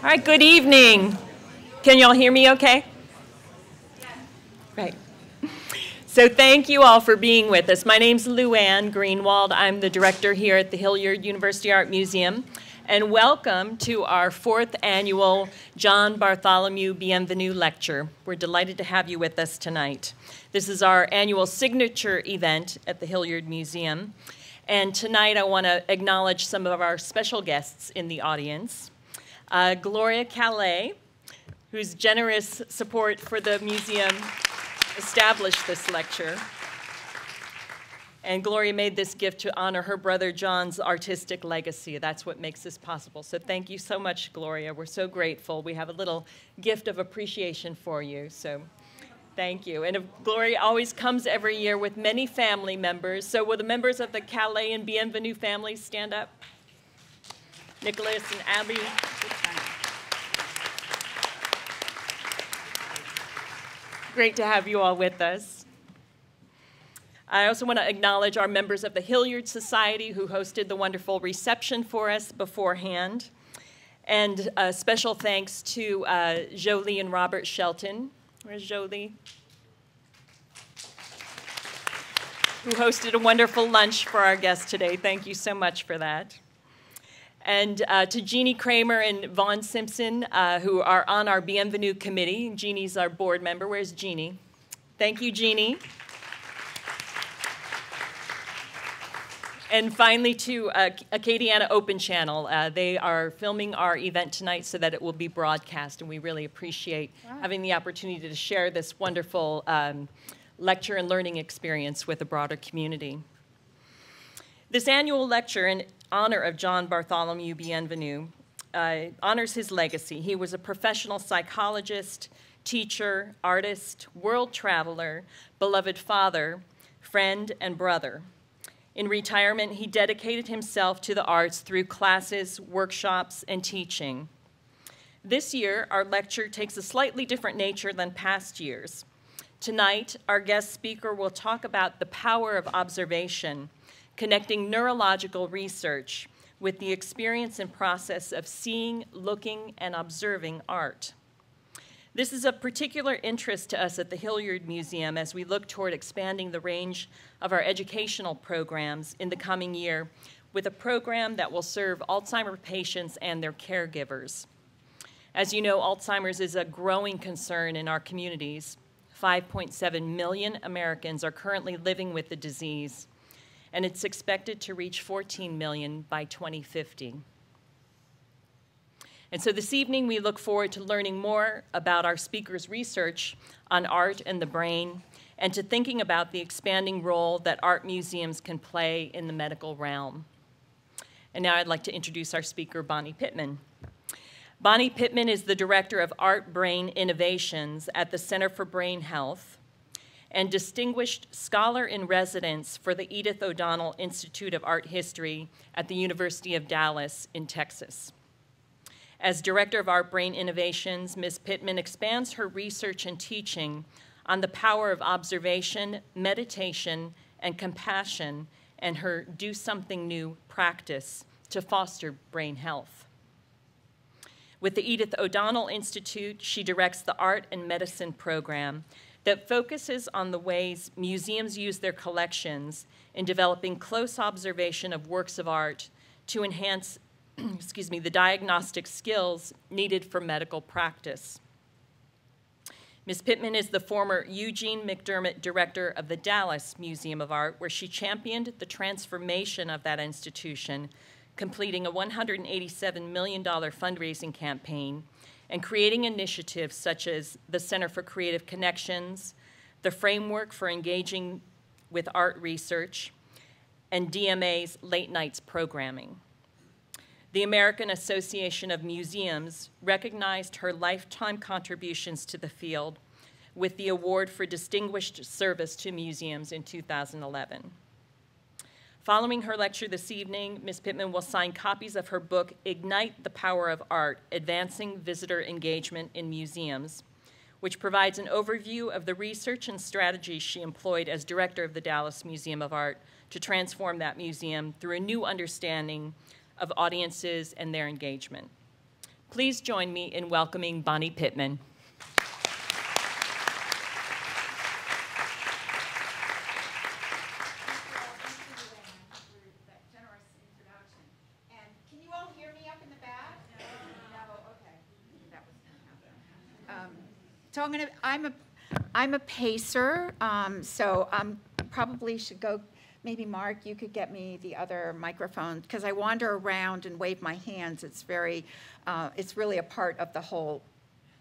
All right, good evening. Can y'all hear me okay? Right. So thank you all for being with us. My name's Lou Ann Greenwald. I'm the director here at the Hilliard University Art Museum. And welcome to our 4th annual John Bartholomew Bienvenu lecture. We're delighted to have you with us tonight. This is our annual signature event at the Hilliard Museum. And tonight I want to acknowledge some of our special guests in the audience. Gloria Calais, whose generous support for the museum established this lecture. And Gloria made this gift to honor her brother John's artistic legacy. That's what makes this possible. So thank you so much, Gloria. We're so grateful. We have a little gift of appreciation for you. So thank you. And Gloria always comes every year with many family members. So will the members of the Calais and Bienvenu families stand up? Nicholas and Abby. Great to have you all with us. I also want to acknowledge our members of the Hilliard Society who hosted the wonderful reception for us beforehand. And special thanks to Jolie and Robert Shelton. Where's Jolie? Who hosted a wonderful lunch for our guests today. Thank you so much for that. And to Jeannie Kramer and Vaughn Simpson, who are on our Bienvenu committee. Jeannie's our board member. Where's Jeannie? Thank you, Jeannie. And finally to Acadiana Open Channel. They are filming our event tonight so that it will be broadcast, and we really appreciate having the opportunity to share this wonderful lecture and learning experience with the broader community. This annual lecture in honor of John Bartholomew Bienvenu honors his legacy. He was a professional psychologist, teacher, artist, world traveler, beloved father, friend, and brother. In retirement, he dedicated himself to the arts through classes, workshops, and teaching. This year, our lecture takes a slightly different nature than past years. Tonight, our guest speaker will talk about the power of observation, connecting neurological research with the experience and process of seeing, looking, and observing art. This is of particular interest to us at the Hilliard Museum as we look toward expanding the range of our educational programs in the coming year with a program that will serve Alzheimer's patients and their caregivers. As you know, Alzheimer's is a growing concern in our communities. 5.7 million Americans are currently living with the disease, and it's expected to reach 14 million by 2050. And so this evening, we look forward to learning more about our speaker's research on art and the brain, and to thinking about the expanding role that art museums can play in the medical realm. And now I'd like to introduce our speaker, Bonnie Pitman. Bonnie Pitman is the Director of Art Brain Innovations at the Center for Brain Health and Distinguished Scholar in Residence for the Edith O'Donnell Institute of Art History at the University of Dallas in Texas. As Director of Art Brain Innovations, Ms. Pitman expands her research and teaching on the power of observation, meditation, and compassion, and her Do Something New practice to foster brain health. With the Edith O'Donnell Institute, she directs the Art and Medicine program that focuses on the ways museums use their collections in developing close observation of works of art to enhance the diagnostic skills needed for medical practice. Ms. Pitman is the former Eugene McDermott Director of the Dallas Museum of Art, where she championed the transformation of that institution, completing a $187 million fundraising campaign and creating initiatives such as the Center for Creative Connections, the Framework for Engaging with Art Research, and DMA's Late Nights programming. The American Association of Museums recognized her lifetime contributions to the field with the Award for Distinguished Service to Museums in 2011. Following her lecture this evening, Ms. Pitman will sign copies of her book, Ignite the Power of Art, Advancing Visitor Engagement in Museums, which provides an overview of the research and strategies she employed as director of the Dallas Museum of Art to transform that museum through a new understanding of audiences and their engagement. Please join me in welcoming Bonnie Pitman. So I'm a pacer, so probably should go. Maybe Mark, you could get me the other microphone because I wander around and wave my hands. It's really a part of the whole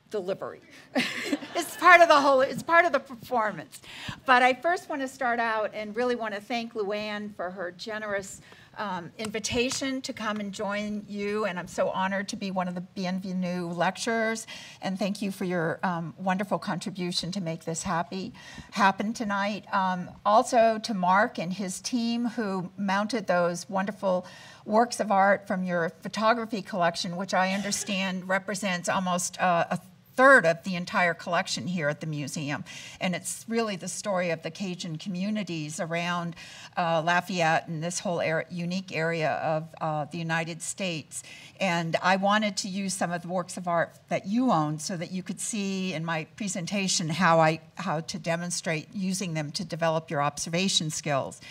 delivery. It's part of the whole. It's part of the performance. But I first want to start out and really want to thank Luann for her generous invitation to come and join you, and I'm so honored to be one of the Bienvenu lecturers, and thank you for your wonderful contribution to make this happen tonight. Also to Mark and his team who mounted those wonderful works of art from your photography collection, which I understand represents almost a third of the entire collection here at the museum. And it's really the story of the Cajun communities around Lafayette and this whole unique area of the United States. And I wanted to use some of the works of art that you own so that you could see in my presentation how to demonstrate using them to develop your observation skills.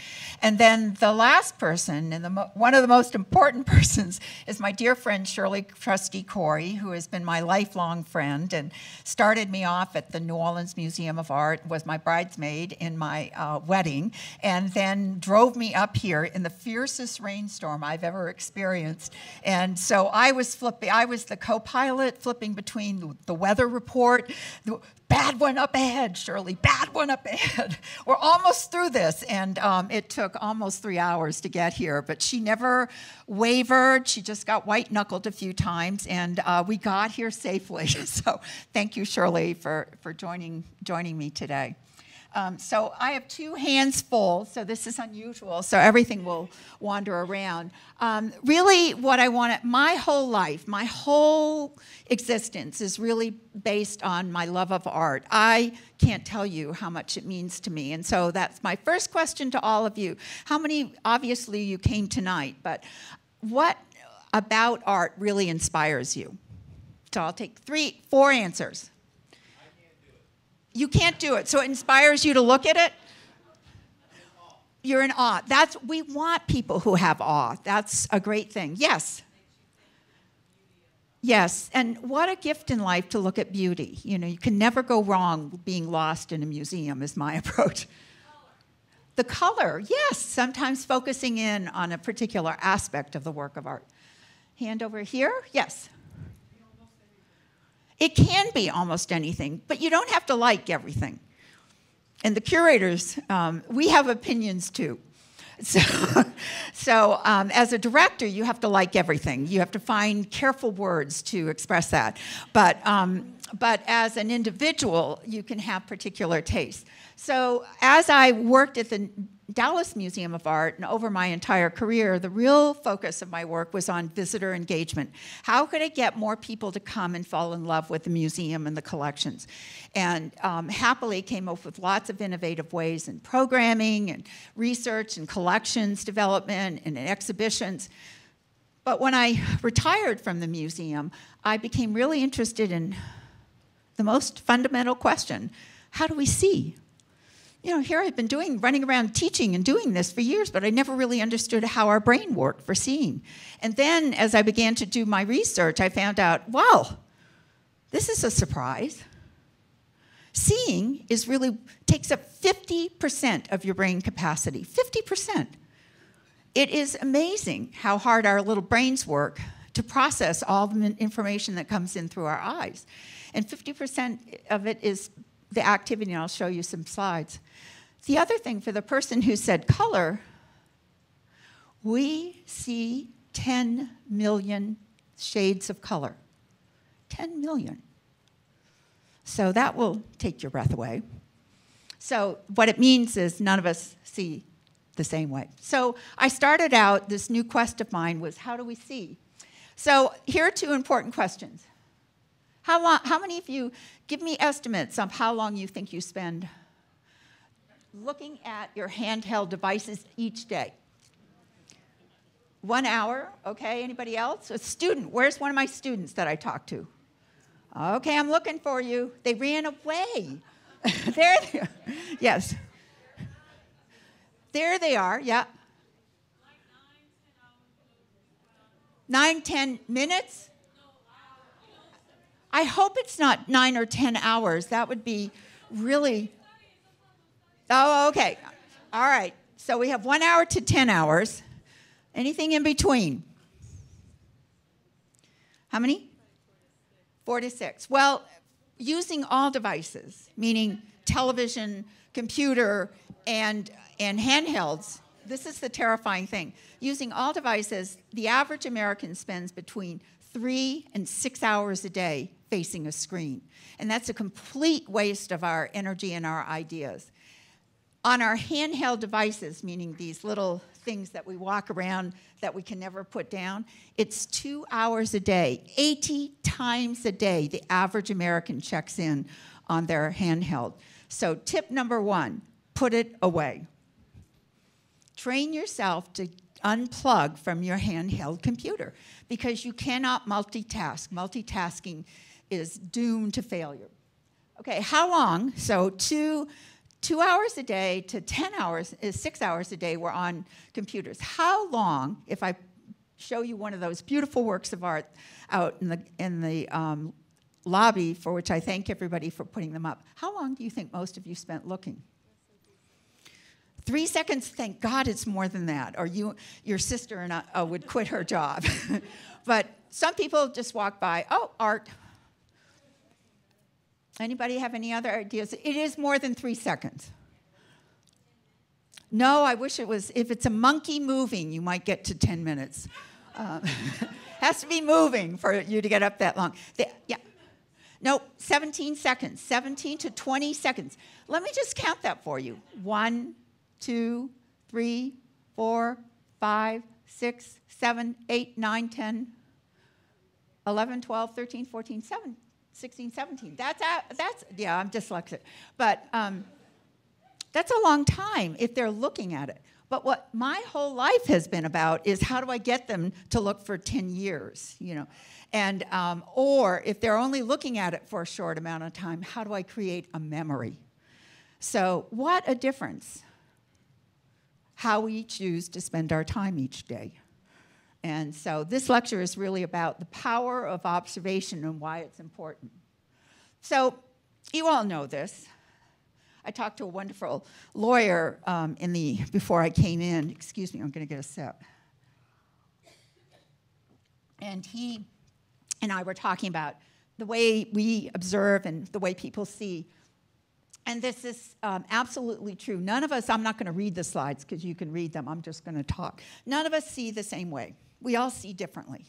And then the last person, and one of the most important persons, is my dear friend Shirley Trustee Corey, who has been my lifelong friend and started me off at the New Orleans Museum of Art, was my bridesmaid in my wedding, and then drove me up here in the fiercest rainstorm I've ever experienced. And so I was the co-pilot flipping between the weather report, the bad one up ahead, Shirley, bad one up ahead. We're almost through this, and it took almost 3 hours to get here, but she never wavered. She just got white-knuckled a few times, and we got here safely. So thank you, Shirley, for joining me today. So I have two hands full, so this is unusual, so everything will wander around. Really, what I want, my whole life, my whole existence is really based on my love of art. I can't tell you how much it means to me, and so that's my first question to all of you. How many, obviously you came tonight, but what about art really inspires you? So I'll take 4 answers. You can't do it, so it inspires you to look at it? You're in awe. We want people who have awe. That's a great thing. Yes? Yes, and what a gift in life to look at beauty. You know, you can never go wrong being lost in a museum is my approach. The color, yes, sometimes focusing in on a particular aspect of the work of art. Hand over here, yes. It can be almost anything, but you don't have to like everything. And the curators, we have opinions too. So as a director, you have to like everything. You have to find careful words to express that. But as an individual, you can have particular tastes. So as I worked at the Dallas Museum of Art and over my entire career, the real focus of my work was on visitor engagement. How could I get more people to come and fall in love with the museum and the collections? And happily came up with lots of innovative ways in programming and research and collections development and exhibitions. But when I retired from the museum, I became really interested in the most fundamental question: how do we see? You know, here I've been running around teaching and doing this for years, but I never really understood how our brain worked for seeing. And then as I began to do my research, I found out, wow, this is a surprise. Seeing takes up 50% of your brain capacity, 50%. It is amazing how hard our little brains work to process all the information that comes in through our eyes. And 50% of it is the activity, and I'll show you some slides. The other thing, for the person who said color, we see 10 million shades of color. 10 million. So that will take your breath away. So what it means is none of us see the same way. So I started out, this new quest of mine was, how do we see? So here are 2 important questions. How many of you, give me estimates of how long you think you spend looking at your handheld devices each day? 1 hour, okay, anybody else? A student, where's one of my students that I talked to? Okay, I'm looking for you. They ran away. There they are. Yes. There they are, yeah. 9, 10 minutes? I hope it's not 9 or 10 hours. That would be really, oh, okay. All right, so we have 1 hour to 10 hours. Anything in between? How many? 4 to 6. Well, using all devices, meaning television, computer, and handhelds, this is the terrifying thing. Using all devices, the average American spends between 3 and 6 hours a day facing a screen. And that's a complete waste of our energy and our ideas. On our handheld devices, meaning these little things that we walk around that we can never put down, it's 2 hours a day. 80 times a day, the average American checks in on their handheld. So tip number 1, put it away. Train yourself to unplug from your handheld computer because you cannot multitask. Multitasking is doomed to failure. Okay, how long? So 2 hours a day to 10 hours is 6 hours a day we're on computers. How long, if I show you one of those beautiful works of art out in the lobby, for which I thank everybody for putting them up, how long do you think most of you spent looking? 3 seconds, thank God it's more than that, or your sister and I would quit her job. But some people just walk by, oh, art. Anybody have any other ideas? It is more than 3 seconds. No, I wish it was, if it's a monkey moving, you might get to 10 minutes. Has to be moving for you to get up that long. Yeah. Nope, 17 seconds, 17 to 20 seconds. Let me just count that for you. 1, 2, 3, 4, 5, 6, 7, 8, 9, 10, 11, 12, 13, 14, 16, 17. That's yeah, I'm dyslexic. But that's a long time if they're looking at it. But what my whole life has been about is how do I get them to look for 10 years, you know? And, or if they're only looking at it for a short amount of time, how do I create a memory? So what a difference how we choose to spend our time each day. And so this lecture is really about the power of observation and why it's important. So you all know this. I talked to a wonderful lawyer before I came in. Excuse me, I'm going to get a sip. And he and I were talking about the way we observe and the way people see. And this is absolutely true. None of us, I'm not going to read the slides because you can read them. I'm just going to talk. None of us see the same way. We all see differently.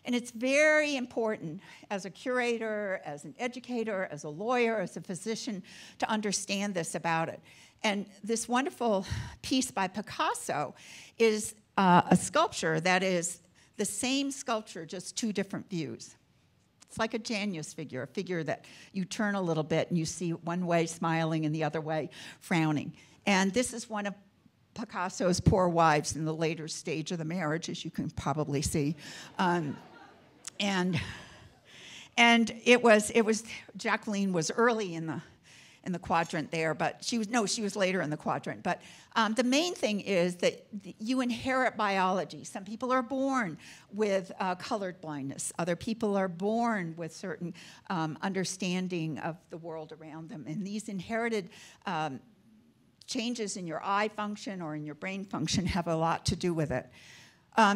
And it's very important as a curator, as an educator, as a lawyer, as a physician to understand this about it. And this wonderful piece by Picasso is a sculpture that is the same sculpture, just 2 different views. It's like a Janus figure, a figure that you turn a little bit and you see one way smiling and the other way frowning. And this is one of Picasso's poor wives in the later stage of the marriage, as you can probably see. And it was Jacqueline was early in the quadrant there, but she was later in the quadrant. But the main thing is that you inherit biology. Some people are born with colored blindness. Other people are born with certain understanding of the world around them. And these inherited changes in your eye function or in your brain function have a lot to do with it.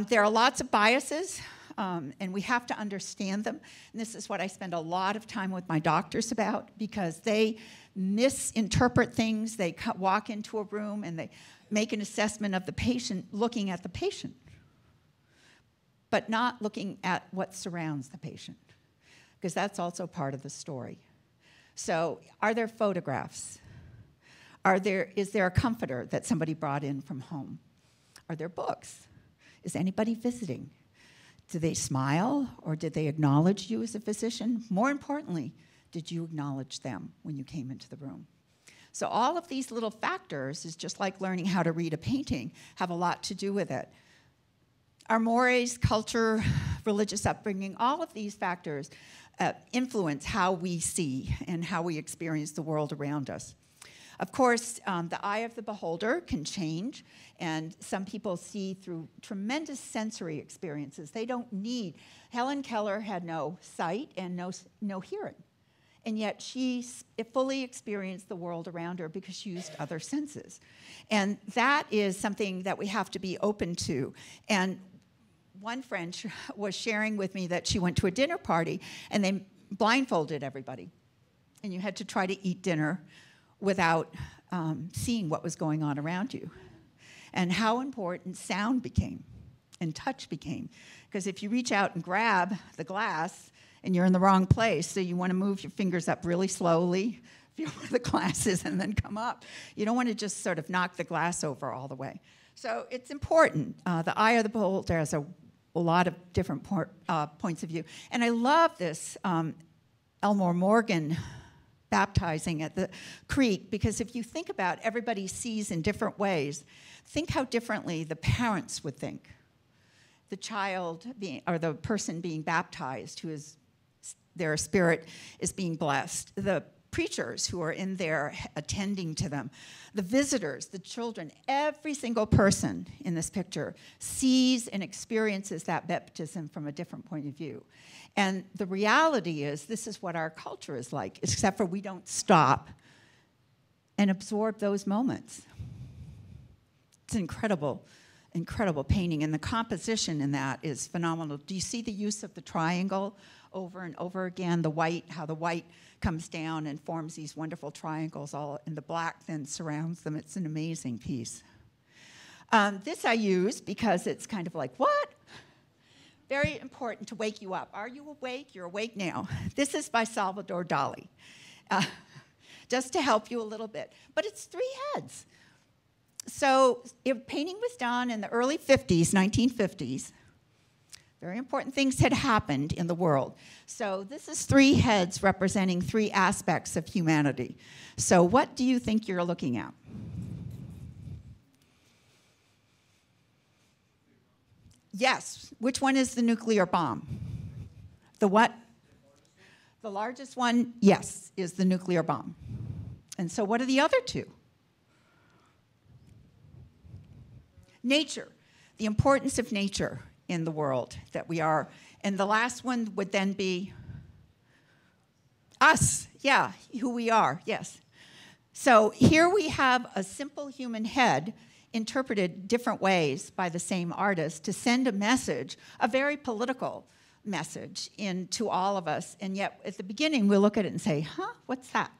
There are lots of biases. And we have to understand them. And this is what I spend a lot of time with my doctors about because they misinterpret things. They walk into a room and they make an assessment of the patient looking at the patient, but not looking at what surrounds the patient, because that's also part of the story. So are there photographs? Is there a comforter that somebody brought in from home? Are there books? Is anybody visiting? Did they smile, or did they acknowledge you as a physician? More importantly, did you acknowledge them when you came into the room? So all of these little factors is just like learning how to read a painting, have a lot to do with it. Our mores, culture, religious upbringing, all of these factors influence how we see and how we experience the world around us. Of course, the eye of the beholder can change, and some people see through tremendous sensory experiences. They don't need. Helen Keller had no sight and no hearing, and yet she fully experienced the world around her because she used other senses. And that is something that we have to be open to. And one friend was sharing with me that she went to a dinner party, and they blindfolded everybody, and you had to try to eat dinner without seeing what was going on around you, and how important sound became and touch became. Because if you reach out and grab the glass and you're in the wrong place, so you want to move your fingers up really slowly, feel where the glass is, and then come up. You don't want to just sort of knock the glass over all the way. So it's important. The eye of the beholder has a lot of different points of view. And I love this Elmore Morgan baptizing at the creek, because if you think about everybody sees in different ways, think how differently the parents would think. The child being, or the person being baptized, who is, their spirit is being blessed. The preachers who are in there attending to them. The visitors, the children, every single person in this picture sees and experiences that baptism from a different point of view. And the reality is, this is what our culture is like, except for we don't stop and absorb those moments. It's an incredible, incredible painting, and the composition in that is phenomenal. Do you see the use of the triangle over and over again? The white, how the white comes down and forms these wonderful triangles, all, and the black then surrounds them. It's an amazing piece. This I use because it's kind of like, what? Very important to wake you up. Are you awake? You're awake now. This is by Salvador Dali, just to help you a little bit. But it's three heads. So painting was done in the early 50s, 1950s. Very important things had happened in the world. So this is three heads representing three aspects of humanity. So what do you think you're looking at? Yes. Which one is the nuclear bomb? The what? The largest one, yes, is the nuclear bomb. And so what are the other two? Nature. The importance of nature in the world that we are. And the last one would then be us. Yeah, who we are, yes. So here we have a simple human head interpreted different ways by the same artist to send a message, a very political message, into all of us. And yet, at the beginning, we'll look at it and say, huh, what's that?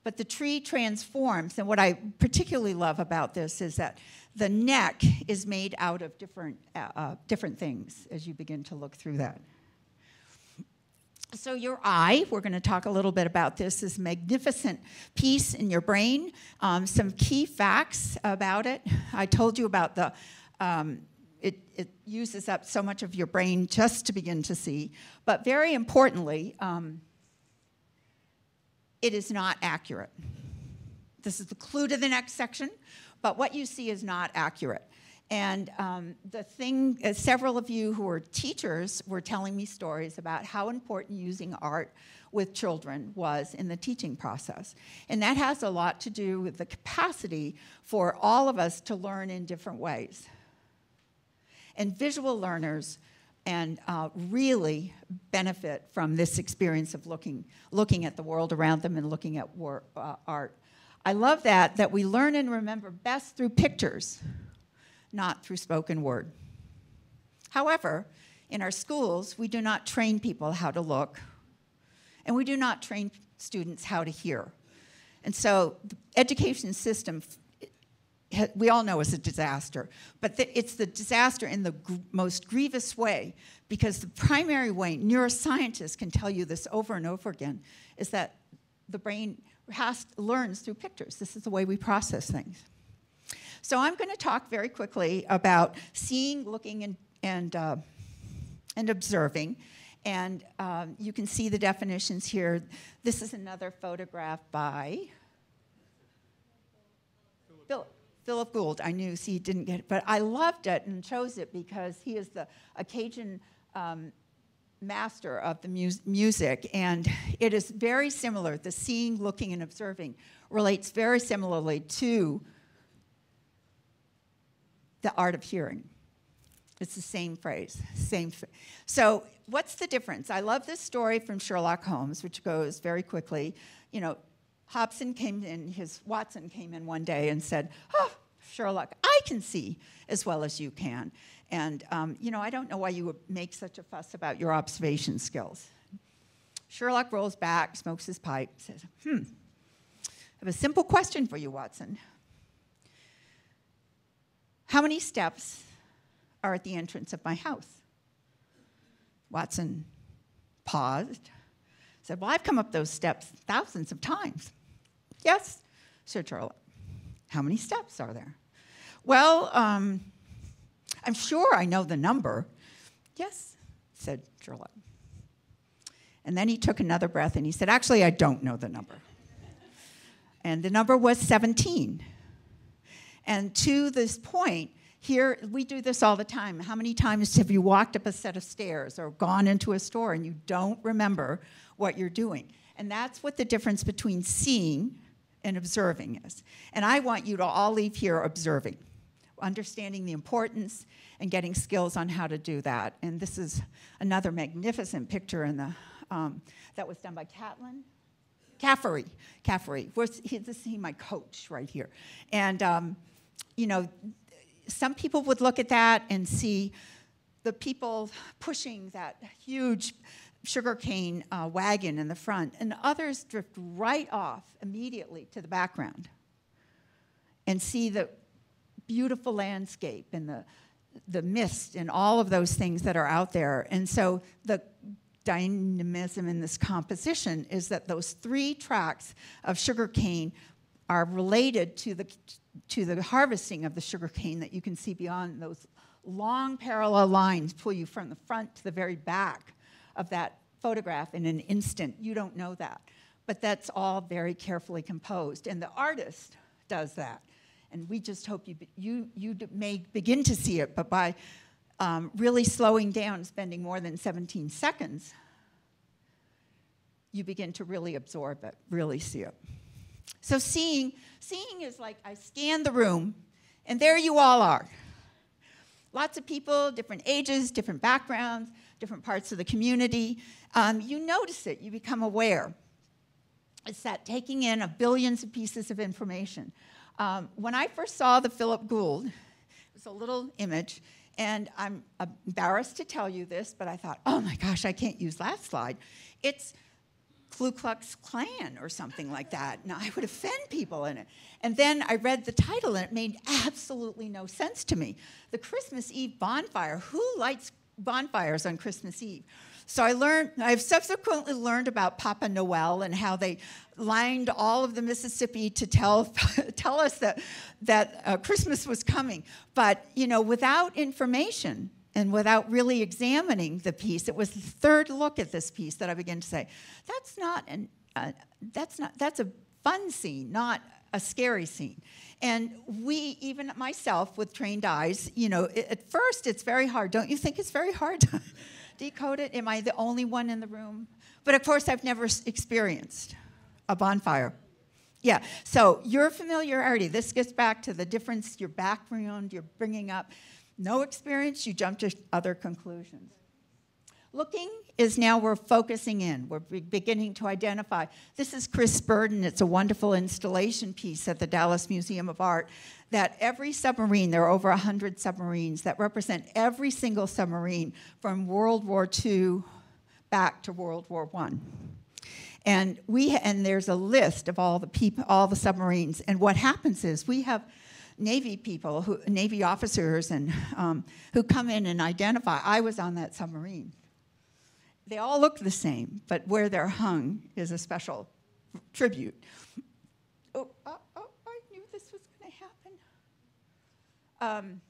But the tree transforms, and what I particularly love about this is that the neck is made out of different things as you begin to look through that. So your eye, we're going to talk a little bit about this, is a magnificent piece in your brain. Some key facts about it. I told you about the, it uses up so much of your brain just to begin to see. But very importantly, it is not accurate. This is the clue to the next section, but what you see is not accurate. And the thing, several of you who are teachers were telling me stories about how important using art with children was in the teaching process. And that has a lot to do with the capacity for all of us to learn in different ways. And visual learners really benefit from this experience of looking at the world around them and looking at art. I love that we learn and remember best through pictures, not through spoken word. However, in our schools, we do not train people how to look, and we do not train students how to hear. And so the education system, we all know, is a disaster, but it's the disaster in the most grievous way, because the primary way, neuroscientists can tell you this over and over again, is that the brain learns through pictures. This is the way we process things. So I'm going to talk very quickly about seeing, looking, and observing. And you can see the definitions here. This is another photograph by Philip Gould, I knew, see, he didn't get it, but I loved it and chose it because he is a Cajun master of the music, and it is very similar. The seeing, looking, and observing relates very similarly to the art of hearing. It's the same phrase, So what's the difference? I love this story from Sherlock Holmes, which goes very quickly. You know, Watson came in one day and said, "Oh, Sherlock, I can see as well as you can. And, you know, I don't know why you would make such a fuss about your observation skills." Sherlock rolls back, smokes his pipe, says, I have a simple question for you, Watson. How many steps are at the entrance of my house? Watson paused, said, well, I've come up those steps thousands of times. Yes, said Sherlock. How many steps are there? Well, I'm sure I know the number. Yes, said Sherlock. And then he took another breath and he said, actually, I don't know the number. And the number was 17. And to this point, here, we do this all the time. How many times have you walked up a set of stairs or gone into a store and you don't remember what you're doing? And that's what the difference between seeing and observing is. And I want you to all leave here observing, understanding the importance and getting skills on how to do that. And this is another magnificent picture in the, that was done by Caffery. This is my coach right here. And, you know, some people would look at that and see the people pushing that huge sugarcane wagon in the front, and others drift right off immediately to the background and see the beautiful landscape and the mist and all of those things that are out there. And so the dynamism in this composition is that those 3 tracks of sugarcane are related to the harvesting of the sugarcane that you can see beyond. Those long parallel lines pull you from the front to the very back of that photograph in an instant. You don't know that. But that's all very carefully composed. And the artist does that. And we just hope you may begin to see it, but by really slowing down, spending more than 17 seconds, you begin to really absorb it, really see it. So seeing is like I scan the room, and there you all are. Lots of people, different ages, different backgrounds, different parts of the community. You notice it, you become aware. It's that taking in of billions of pieces of information. When I first saw the Philip Gould, it was a little image, and I'm embarrassed to tell you this, but I thought, oh my gosh, I can't use that slide. It's Ku Klux Klan or something like that. Now, I would offend people in it. And then I read the title, and it made absolutely no sense to me. The Christmas Eve bonfire. Who lights bonfires on Christmas Eve? So I've subsequently learned about Papa Noel and how they lined all of the Mississippi to tell us that Christmas was coming. But, you know, without information and without really examining the piece, it was the third look at this piece that I began to say, that's a fun scene, not a scary scene. And even myself with trained eyes, you know, at first it's very hard. Don't you think it's very hard to decode it? Am I the only one in the room? But of course, I've never experienced a bonfire. Yeah, so your familiarity, this gets back to the difference, your background, you're bringing up. No experience, you jump to other conclusions. Looking is now we're focusing in. We're beginning to identify. This is Chris Burden. It's a wonderful installation piece at the Dallas Museum of Art that every submarine, there are over 100 submarines that represent every single submarine from World War II back to World War I. And there's a list of all the submarines. And what happens is we have Navy people, Navy officers, and who come in and identify. I was on that submarine. They all look the same, but where they're hung is a special tribute. I knew this was going to happen.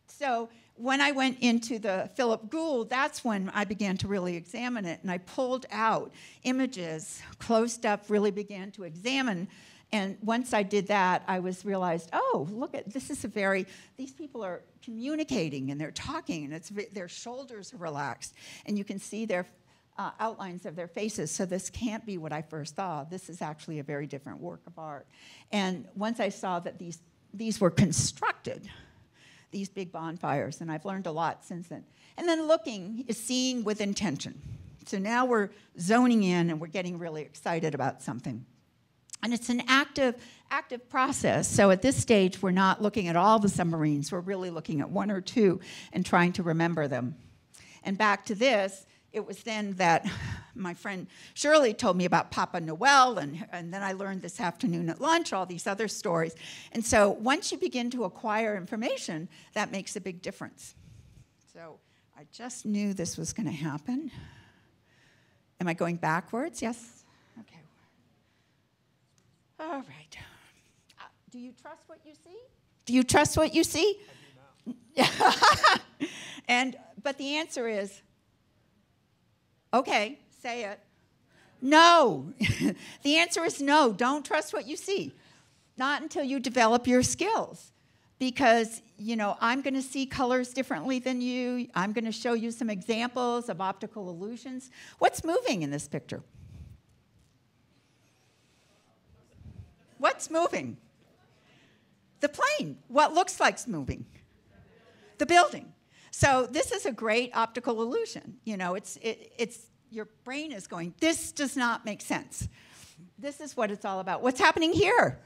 So when I went into the Philip Gould, that's when I began to really examine it, and I pulled out images, closed up, really began to examine And once I did that, I realized, oh, look at, these people are communicating and they're talking and their shoulders are relaxed. And you can see their outlines of their faces. So this can't be what I first thought. This is actually a very different work of art. And once I saw that these were constructed, these big bonfires, and I've learned a lot since then. And then looking is seeing with intention. So now we're zoning in and we're getting really excited about something. And it's an active process. So at this stage, we're not looking at all the submarines. We're really looking at one or two and trying to remember them. And back to this, it was then that my friend Shirley told me about Papa Noel, and then I learned this afternoon at lunch all these other stories. And so once you begin to acquire information, that makes a big difference. So I just knew this was going to happen. Am I going backwards? Yes? Okay. All right. Do you trust what you see? Do you trust what you see? I do now. But the answer is, okay, say it. No. The answer is no. Don't trust what you see. Not until you develop your skills. Because, I'm going to see colors differently than you. I'm going to show you some examples of optical illusions. What's moving in this picture? What's moving? The plane. What looks like's moving? The building. So this is a great optical illusion. It's your brain is going, this does not make sense. This is what it's all about. What's happening here?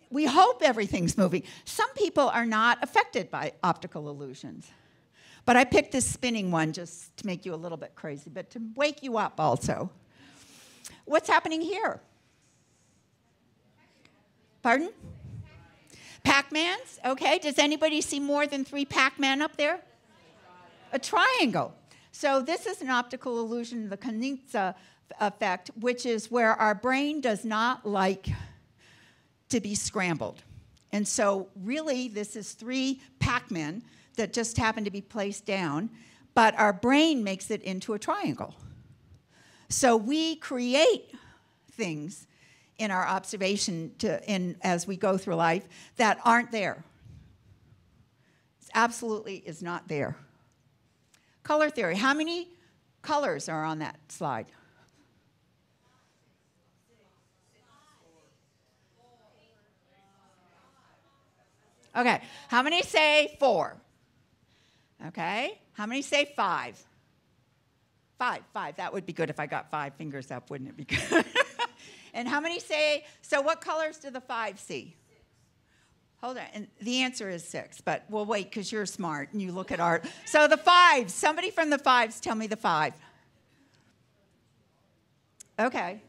We hope everything's moving. Some people are not affected by optical illusions. But I picked this spinning one just to make you a little bit crazy, but to wake you up also. What's happening here? Pardon? Pac-Mans? Okay, does anybody see more than 3 Pac-Man up there? A triangle. So this is an optical illusion, the Koenigsegg effect, which is where our brain does not like to be scrambled. And so really this is 3 Pac-Men that just happen to be placed down, but our brain makes it into a triangle. So we create things in our observation as we go through life that aren't there. It absolutely is not there. Color theory. How many colors are on that slide? Okay. How many say 4? Okay. How many say 5? 5. That would be good if I got 5 fingers up, wouldn't it be good? And how many say, so what colors do the 5 see? Hold on, and the answer is 6, but we'll wait because you're smart and you look at art. So the 5s, somebody from the 5s tell me the 5. Okay.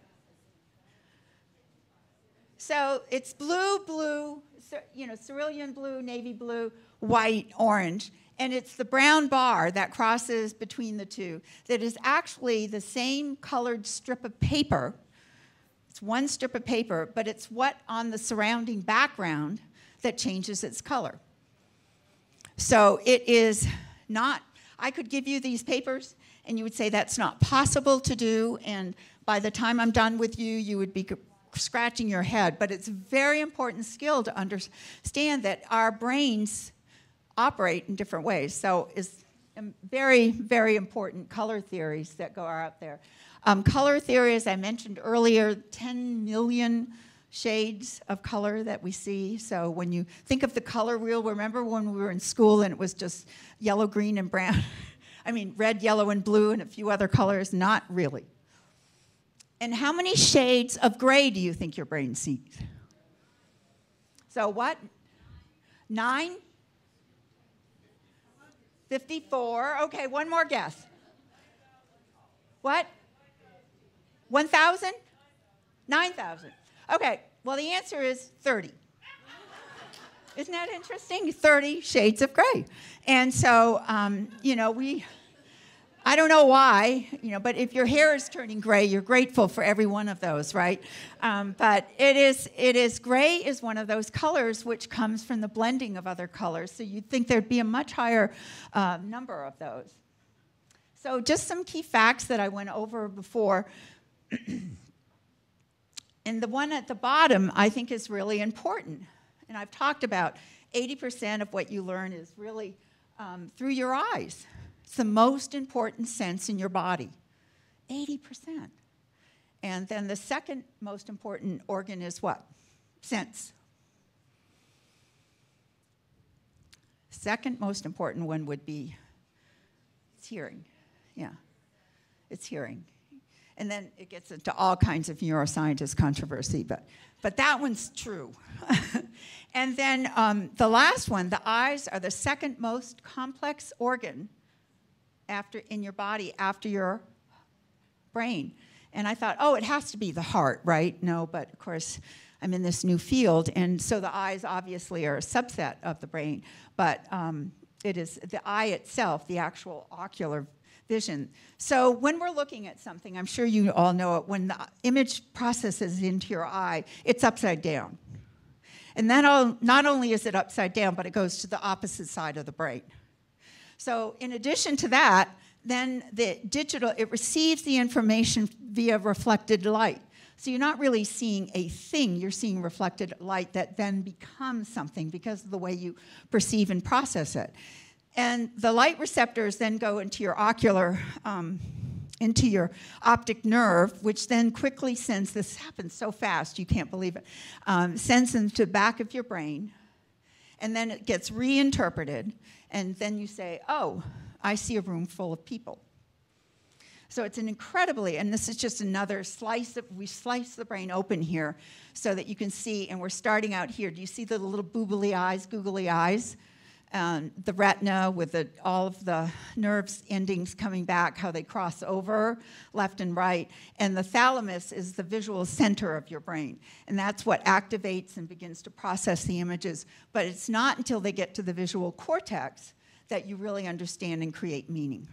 So it's blue, cerulean blue, navy blue, white, orange, and it's the brown bar that crosses between the two that is actually the same colored strip of paper. It's one strip of paper, but it's what on the surrounding background that changes its color. So it is not, I could give you these papers and you would say that's not possible to do, and by the time I'm done with you, you would be scratching your head. But it's a very important skill to understand that our brains operate in different ways. So it's very, very important color theories that are out there. Color theory, as I mentioned earlier, 10 million shades of color that we see. So when you think of the color wheel, remember when we were in school and it was just yellow, green, and brown? I mean, red, yellow, and blue, and a few other colors? Not really. And how many shades of gray do you think your brain sees? So what? 9? 54. Okay, one more guess. What? 1,000? 9,000. Okay, well, the answer is 30. Isn't that interesting? 30 shades of gray. And so, I don't know why, but if your hair is turning gray, you're grateful for every one of those, right? But it is gray is one of those colors which comes from the blending of other colors. So you'd think there'd be a much higher number of those. So just some key facts that I went over before. And the one at the bottom, I think, is really important. And I've talked about 80% of what you learn is really through your eyes. It's the most important sense in your body, 80%. And then the second most important organ is what? Sense. Second most important one would be it's hearing. Yeah, it's hearing. And then it gets into all kinds of neuroscientist controversy, but that one's true. And then the last one, the eyes are the second most complex organ in your body after your brain. And I thought, oh, it has to be the heart, right? No, but of course, I'm in this new field, and so the eyes obviously are a subset of the brain, but it is the eye itself, the actual ocular vision. So when we're looking at something, I'm sure you all know it, when the image processes into your eye, it's upside down. And then not only is it upside down, but it goes to the opposite side of the brain. So in addition to that, then it receives the information via reflected light. So you're not really seeing a thing, you're seeing reflected light that then becomes something because of the way you perceive and process it. And the light receptors then go into your into your optic nerve, which then quickly sends, this happens so fast, you can't believe it, sends them to the back of your brain, and then it gets reinterpreted, and then you say, oh, I see a room full of people. So it's an incredibly, and this is just another slice, we slice the brain open here so that you can see, and we're starting out here. Do you see the little boobly eyes, googly eyes? The retina with all of the nerves endings coming back, how they cross over left and right. And the thalamus is the visual center of your brain. And that's what activates and begins to process the images. But it's not until they get to the visual cortex that you really understand and create meaning.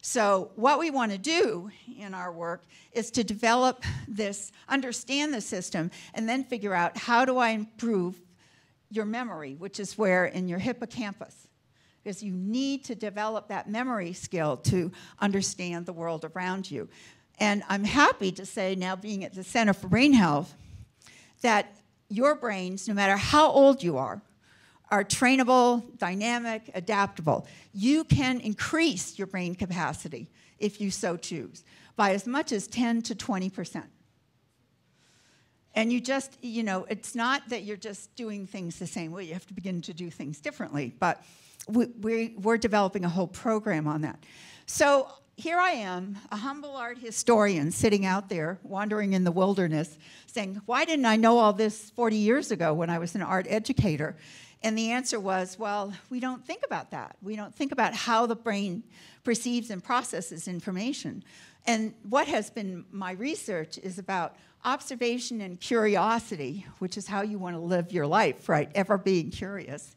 So what we want to do in our work is to develop this, understand the system, and then figure out how do I improve your memory, which is where in your hippocampus, because you need to develop that memory skill to understand the world around you. And I'm happy to say, now being at the Center for Brain Health, that your brains, no matter how old you are trainable, dynamic, adaptable. You can increase your brain capacity, if you so choose, by as much as 10 to 20%. And you just, it's not that you're just doing things the same way. You have to begin to do things differently. But we're developing a whole program on that. So here I am, a humble art historian sitting out there, wandering in the wilderness, saying, why didn't I know all this 40 years ago when I was an art educator? And the answer was, well, we don't think about that. We don't think about how the brain perceives and processes information. And what has been my research is about observation and curiosity, which is how you want to live your life, right? Ever being curious,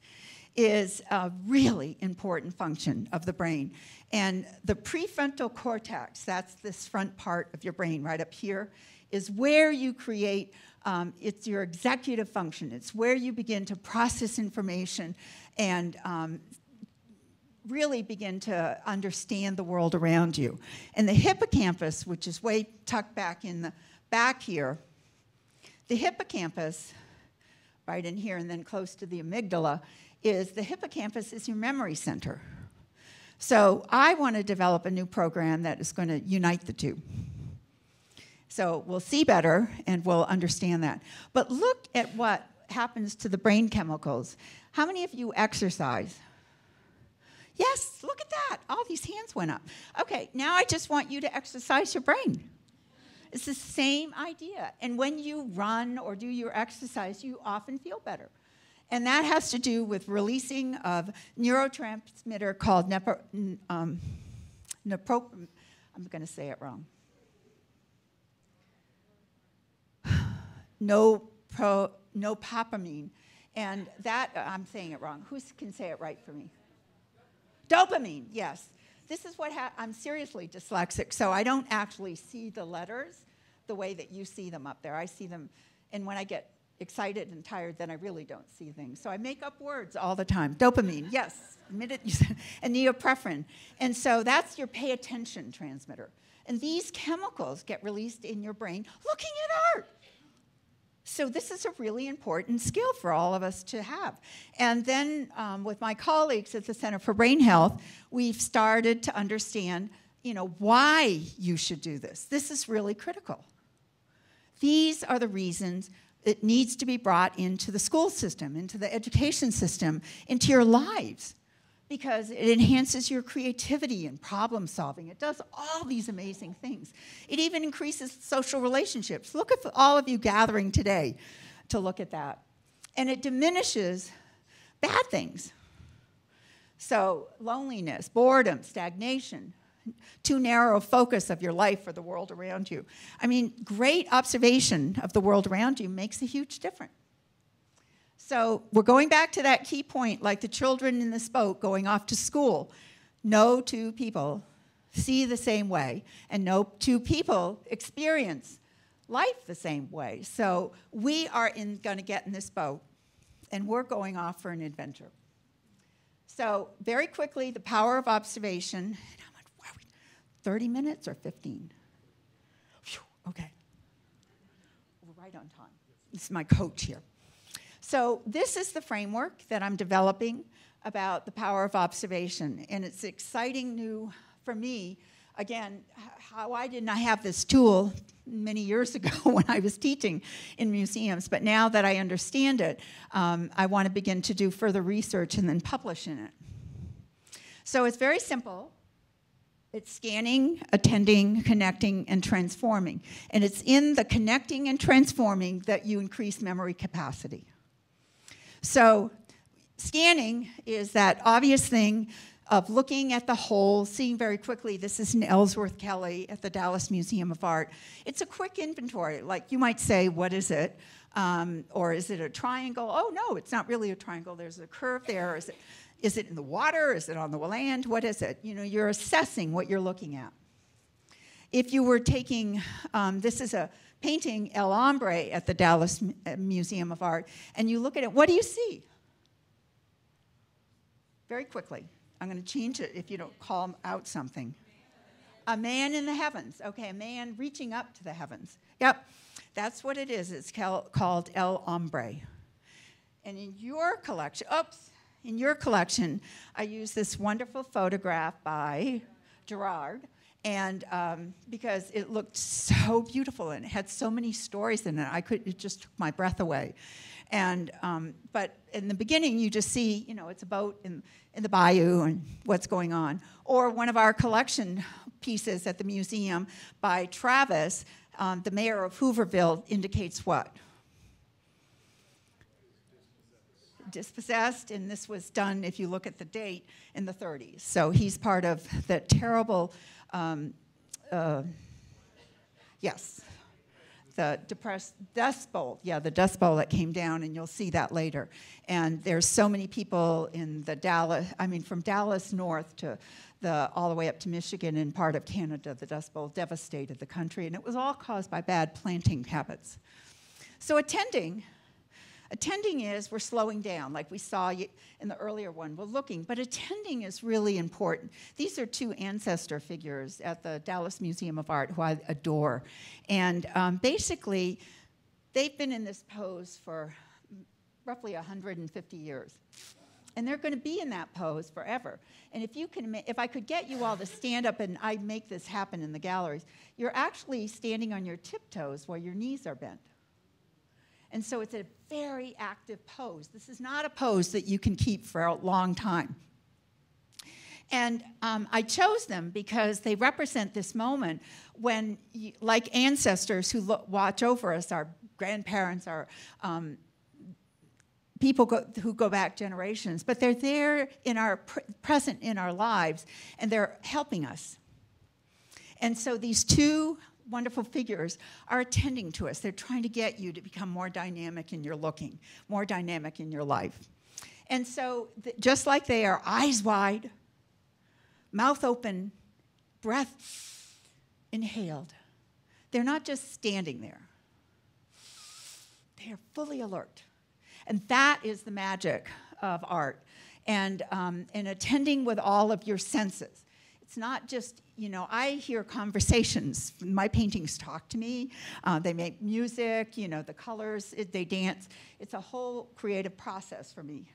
is a really important function of the brain. And the prefrontal cortex, that's this front part of your brain right up here, is where you create, it's your executive function. It's where you begin to process information and really begin to understand the world around you. And the hippocampus, which is way tucked back in the back here, the hippocampus, right in here and then close to the amygdala, the hippocampus is your memory center. So I want to develop a new program that is going to unite the two. So we'll see better and we'll understand that. But look at what happens to the brain chemicals. How many of you exercise? Yes, look at that. All these hands went up. Okay, now I just want you to exercise your brain. It's the same idea. And when you run or do your exercise, you often feel better. And that has to do with releasing of neurotransmitter called I'm going to say it wrong. Dopamine. And that, I'm saying it wrong. Who can say it right for me? Dopamine, yes. This is what I'm seriously dyslexic, so I don't actually see the letters the way that you see them up there. I see them, and when I get excited and tired, then I really don't see things. So I make up words all the time. Dopamine, yes, and neoprephin. And so that's your pay attention transmitter. And these chemicals get released in your brain looking at art. So this is a really important skill for all of us to have. And then with my colleagues at the Center for Brain Health, we've started to understand, why you should do this. This is really critical. These are the reasons it needs to be brought into the school system, into the education system, into your lives, because it enhances your creativity and problem solving. It does all these amazing things. It even increases social relationships. Look at all of you gathering today to look at that. And it diminishes bad things. So loneliness, boredom, stagnation, too narrow a focus of your life or the world around you. I mean, great observation of the world around you makes a huge difference. So we're going back to that key point, like the children in this boat going off to school. No two people see the same way, and no two people experience life the same way. So we are going to get in this boat, and we're going off for an adventure. So very quickly, the power of observation. 30 minutes or 15? Whew, okay. We're right on time. This is my coach here. So this is the framework that I'm developing about the power of observation. And it's exciting new for me. Again, why didn't I have this tool many years ago when I was teaching in museums? But now that I understand it, I want to begin to do further research and then publish in it. So it's very simple. It's scanning, attending, connecting, and transforming. And it's in the connecting and transforming that you increase memory capacity. So scanning is that obvious thing of looking at the whole, seeing very quickly. This is in Ellsworth Kelly at the Dallas Museum of Art. It's a quick inventory. Like you might say, what is it? Or is it a triangle? Oh, no, it's not really a triangle. There's a curve there. Is it in the water? Is it on the land? What is it? You're assessing what you're looking at. If you were taking, this is a painting, El Hombre, at the Dallas Museum of Art, and you look at it, what do you see? Very quickly. I'm going to change it if you don't call out something. A man in the heavens. Okay, a man reaching up to the heavens. Yep, that's what it is. It's called El Hombre. And in your collection, in your collection, I use this wonderful photograph by Gerard, and because it looked so beautiful and it had so many stories in it, it just took my breath away. And but in the beginning, you just see, it's a boat in the bayou and what's going on. Or one of our collection pieces at the museum by Travis, the mayor of Hooverville, indicates what? Dispossessed, and this was done, if you look at the date, in the 30s. So he's part of the terrible, yes, the depressed Dust Bowl. Yeah, the Dust Bowl that came down, and you'll see that later. And there's so many people in the from Dallas north to all the way up to Michigan and part of Canada. The Dust Bowl devastated the country, and it was all caused by bad planting habits. So attending is we're slowing down, like we saw in the earlier one. We're looking, but attending is really important. These are two ancestor figures at the Dallas Museum of Art who I adore. And basically, they've been in this pose for roughly 150 years. And they're going to be in that pose forever. And if I could get you all to stand up, and I make this happen in the galleries, you're actually standing on your tiptoes while your knees are bent. And so it's a very active pose. This is not a pose that you can keep for a long time. And I chose them because they represent this moment when, like ancestors who watch over us, our grandparents, our people who go back generations, but they're there present in our lives, and they're helping us. And so these two wonderful figures are attending to us. They're trying to get you to become more dynamic in your looking, more dynamic in your life. And so just like they are eyes wide, mouth open, breath inhaled, they're not just standing there. They are fully alert. And that is the magic of art. And attending with all of your senses. It's not just, you know, I hear conversations. My paintings talk to me. They make music, you know, the colors, they dance. It's a whole creative process for me.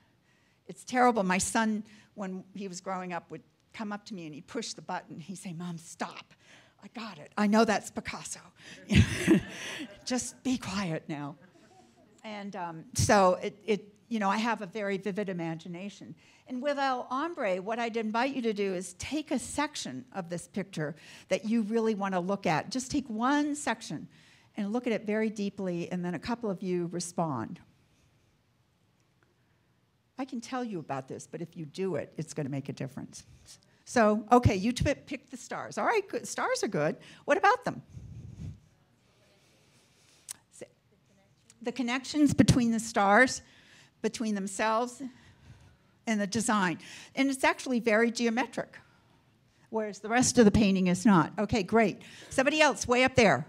It's terrible. My son, when he was growing up, would come up to me and he'd push the button. He'd say, "Mom, stop. I got it. I know that's Picasso. Just be quiet now." And so you know, I have a very vivid imagination. And with El Hombre, what I'd invite you to do is take a section of this picture that you really want to look at. Just take one section and look at it very deeply, and then a couple of you respond. I can tell you about this, but if you do it, it's going to make a difference. So, okay, you pick the stars. All right, good. Stars are good. What about them? The connections between the stars, between themselves and the design. And it's actually very geometric, whereas the rest of the painting is not. Okay, great. Somebody else, way up there.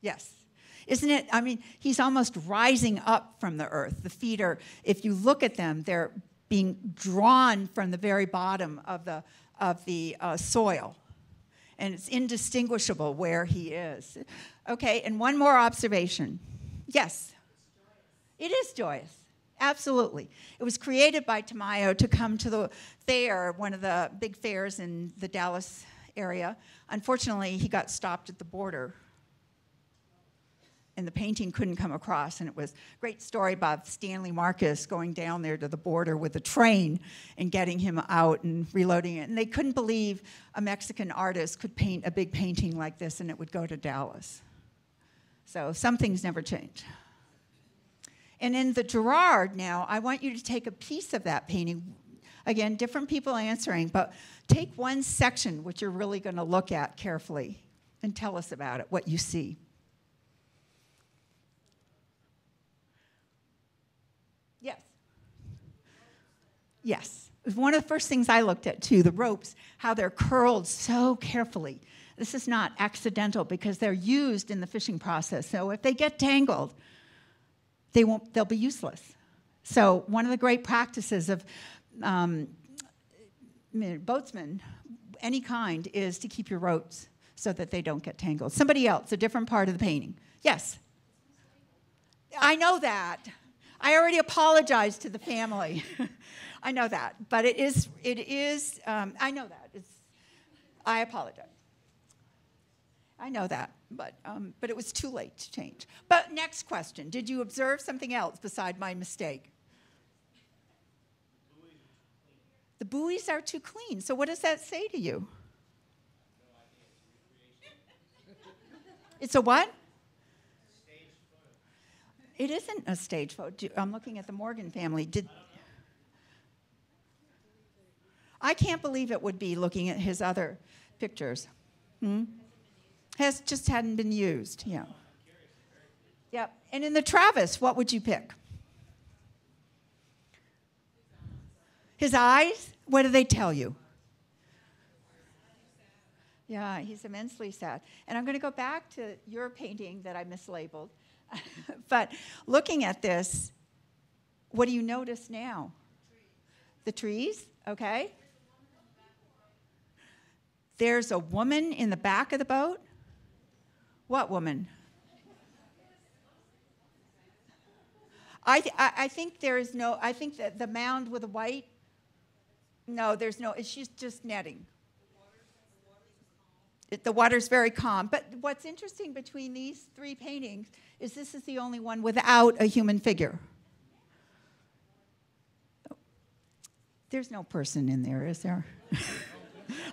Yes. Isn't it? I mean, he's almost rising up from the earth. The feet are, if you look at them, they're being drawn from the very bottom of the soil. And it's indistinguishable where he is. Okay, and one more observation. Yes. It is joyous. Absolutely. It was created by Tamayo to come to the fair, one of the big fairs in the Dallas area. Unfortunately, he got stopped at the border, and the painting couldn't come across. And it was a great story about Stanley Marcus going down there to the border with a train and getting him out and reloading it. And they couldn't believe a Mexican artist could paint a big painting like this and it would go to Dallas. So some things never change. And in the Gerard now, I want you to take a piece of that painting. Again, different people answering, but take one section which you're really going to look at carefully and tell us about it, what you see. Yes. Yes. It was one of the first things I looked at, too, the ropes, how they're curled so carefully. This is not accidental because they're used in the fishing process. So if they get tangled, they'll be useless. So one of the great practices of boatsmen, any kind, is to keep your ropes so that they don't get tangled. Somebody else, a different part of the painting. Yes. I know that. I already apologized to the family. I know that, but it is. I know that. I apologize. I know that, but it was too late to change. But next question: did you observe something else beside my mistake? The buoys are too clean. So what does that say to you? It's a what? It isn't a stage photo. I'm looking at the Morgan family. I can't believe it would be looking at his other pictures. Just hadn't been used. Yeah. Yep. And in the Travis, what would you pick? His eyes? What do they tell you? Yeah, he's immensely sad. And I'm going to go back to your painting that I mislabeled. But looking at this, what do you notice now? The trees, okay. There's a woman in the back of the boat. What woman? I think there is no, I think that the mound with the white, no, there's no, she's just netting. The water's very calm. But what's interesting between these three paintings is this is the only one without a human figure. There's no person in there, is there?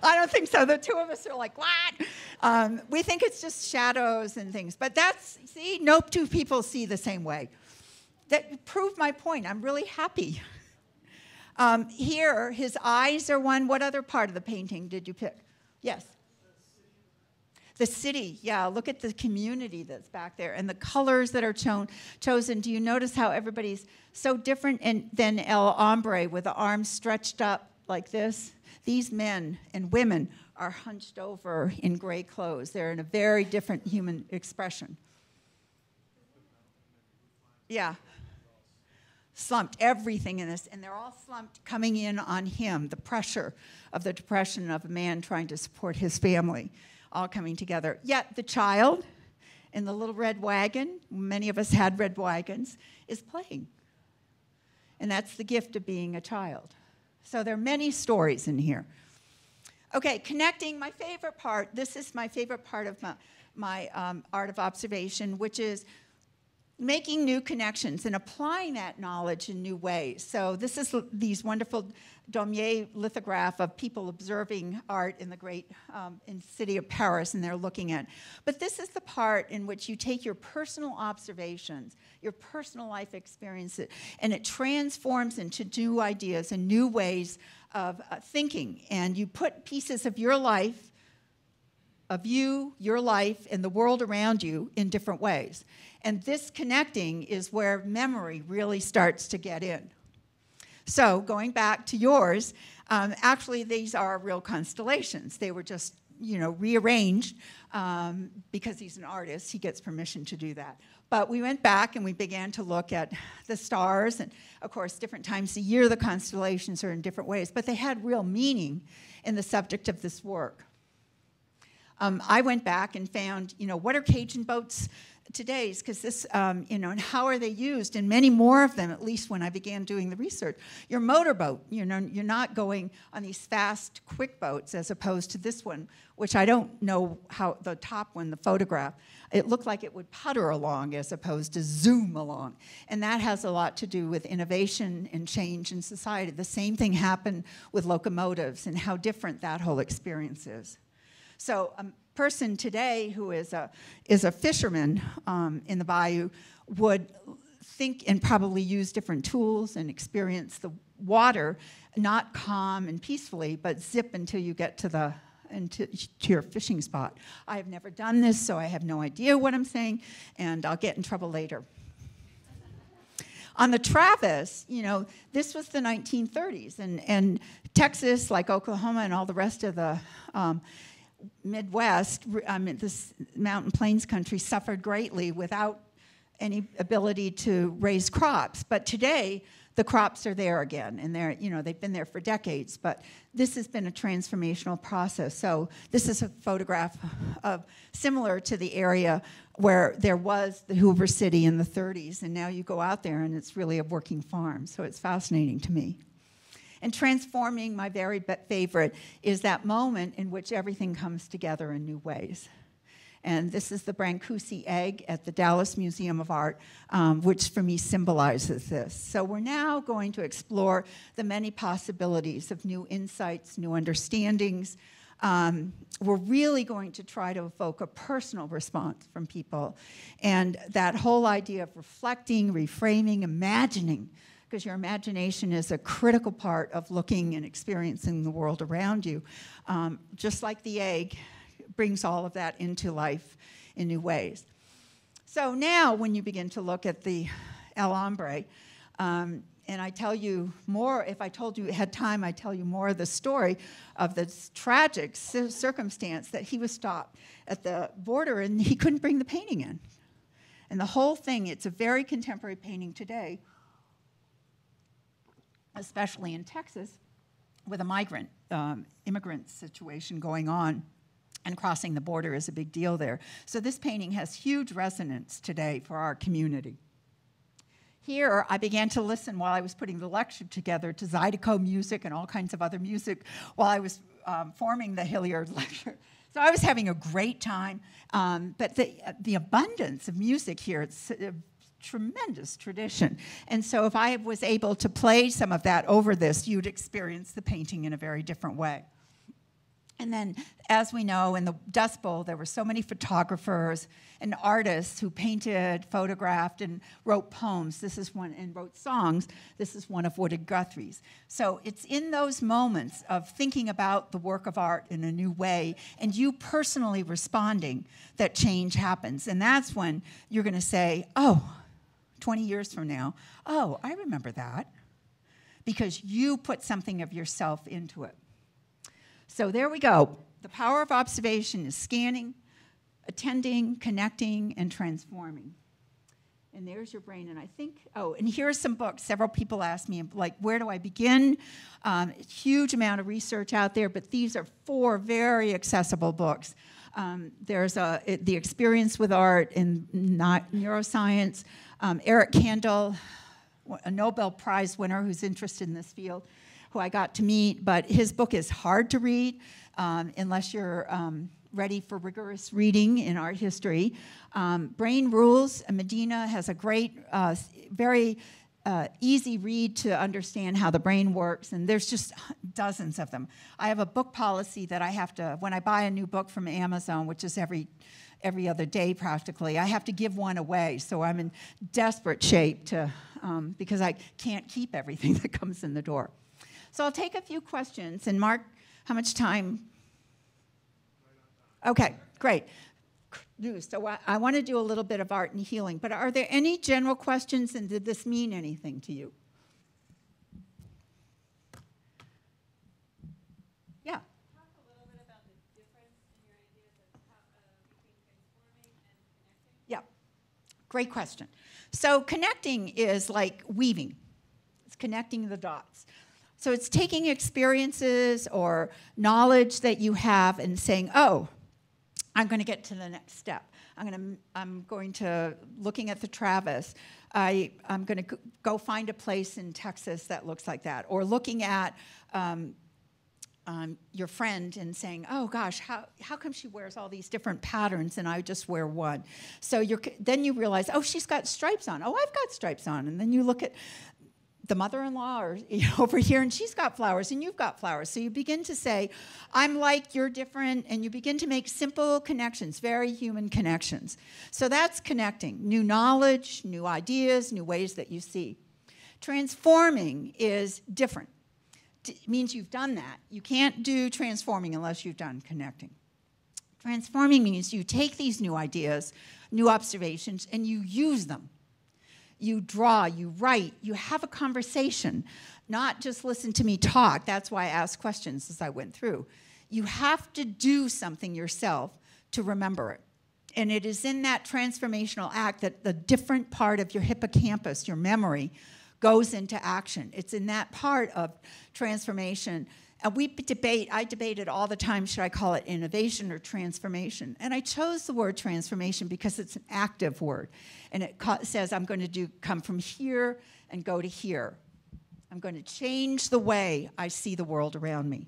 I don't think so. The two of us are like, what? We think it's just shadows and things. But that's, see, no two people see the same way. That proved my point. I'm really happy. Here, his eyes are one. What other part of the painting did you pick? Yes. The city, yeah, look at the community that's back there and the colors that are chosen. Do you notice how everybody's so different than El Hombre with the arms stretched up like this. These men and women are hunched over in gray clothes. They're in a very different human expression. Yeah. Slumped, everything in this, and they're all slumped coming in on him, the pressure of the depression of a man trying to support his family, all coming together. Yet the child in the little red wagon, many of us had red wagons, is playing. And that's the gift of being a child. So there are many stories in here. Okay, connecting, my favorite part, this is my favorite part of my art of observation, which is making new connections and applying that knowledge in new ways. So this is these wonderful Daumier lithograph of people observing art in the great in city of Paris, and they're looking at. But this is the part in which you take your personal observations, your personal life experiences, and it transforms into new ideas and new ways of thinking. And you put pieces of your life, of you, your life, and the world around you in different ways. And this connecting is where memory really starts to get in. So going back to yours, actually these are real constellations. They were just, rearranged because he's an artist. He gets permission to do that. But we went back and we began to look at the stars. And, of course, different times of the year, the constellations are in different ways. But they had real meaning in the subject of this work. I went back and found, what are Cajun boats today's? Because this, and how are they used? And many more of them, at least when I began doing the research. Your motorboat, you're not going on these fast, quick boats as opposed to this one, which I don't know how, the top one, the photograph, it looked like it would putter along as opposed to zoom along. And that has a lot to do with innovation and change in society. The same thing happened with locomotives and how different that whole experience is. So a person today who is a fisherman in the bayou would think and probably use different tools and experience the water not calm and peacefully, but zip until you get to your fishing spot. I have never done this, so I have no idea what I'm saying, and I'll get in trouble later. On the Travis, this was the 1930s, and Texas, like Oklahoma and all the rest of the Midwest, this mountain plains country, suffered greatly without any ability to raise crops. But today, the crops are there again, and they've been there for decades. But this has been a transformational process. So this is a photograph of similar to the area where there was the Hoover City in the 30s, and now you go out there, and it's really a working farm. So it's fascinating to me. And transforming, my very favorite, is that moment in which everything comes together in new ways. And this is the Brancusi egg at the Dallas Museum of Art, which for me symbolizes this. So we're now going to explore the many possibilities of new insights, new understandings. We're really going to try to evoke a personal response from people. And that whole idea of reflecting, reframing, imagining, because your imagination is a critical part of looking and experiencing the world around you. Just like the egg, brings all of that into life in new ways. So now when you begin to look at the El Hombre, and I tell you more, if I told you had time, I'd tell you more of the story of this tragic circumstance that he was stopped at the border and he couldn't bring the painting in. And the whole thing, it's a very contemporary painting today, especially in Texas, with a migrant, immigrant situation going on, and crossing the border is a big deal there. So this painting has huge resonance today for our community. Here, I began to listen while I was putting the lecture together to Zydeco music and all kinds of other music while I was forming the Hilliard lecture. So I was having a great time, but the abundance of music here, it's tremendous tradition. And so if I was able to play some of that over this, you'd experience the painting in a very different way. And then, as we know, in the Dust Bowl, there were so many photographers and artists who painted, photographed, and wrote poems. This is one, and wrote songs. This is one of Wooded Guthrie's. So it's in those moments of thinking about the work of art in a new way and you personally responding that change happens. And that's when you're going to say, oh, 20 years from now, oh, I remember that. because you put something of yourself into it. So there we go. The power of observation is scanning, attending, connecting, and transforming. And there's your brain. And I think, and here are some books. Several people asked me, like, where do I begin? Huge amount of research out there, but these are 4 very accessible books. There's The Experience with Art in Neuroscience. Eric Kandel, a Nobel Prize winner who's interested in this field, who I got to meet, but his book is hard to read unless you're ready for rigorous reading in art history. Brain Rules, Medina has a great, very easy read to understand how the brain works, and there's just dozens of them. I have a book policy that I have to, when I buy a new book from Amazon, which is every other day practically, I have to give one away, so I'm in desperate shape to, because I can't keep everything that comes in the door. So I'll take a few questions, and Mark, how much time? Okay, great. So I want to do a little bit of art and healing, but are there any general questions, and did this mean anything to you? Yeah. Talk a little bit about the difference in your ideas of between transforming and connecting. Yeah, great question. So connecting is like weaving. It's connecting the dots. So it's taking experiences or knowledge that you have and saying, oh, I'm going to get to the next step. I'm going to, looking at the Travis, I'm going to go find a place in Texas that looks like that. Or looking at your friend and saying, oh gosh, how come she wears all these different patterns and I just wear one? So then you realize, oh, she's got stripes on. Oh, I've got stripes on. And then you look at the mother-in-law or over here, and she's got flowers, and you've got flowers. So you begin to say, I'm like, you're different, and you begin to make simple connections, very human connections. So that's connecting. New knowledge, new ideas, new ways that you see. Transforming is different. It means you've done that. You can't do transforming unless you've done connecting. Transforming means you take these new ideas, new observations, and you use them. You draw, you write, you have a conversation, not just listen to me talk. That's why I asked questions as I went through. You have to do something yourself to remember it. And it is in that transformational act that the different part of your hippocampus, your memory, goes into action. It's in that part of transformation. And I debate it all the time, should I call it innovation or transformation? And I chose the word transformation because it's an active word. And it says I'm going to come from here and go to here. I'm going to change the way I see the world around me.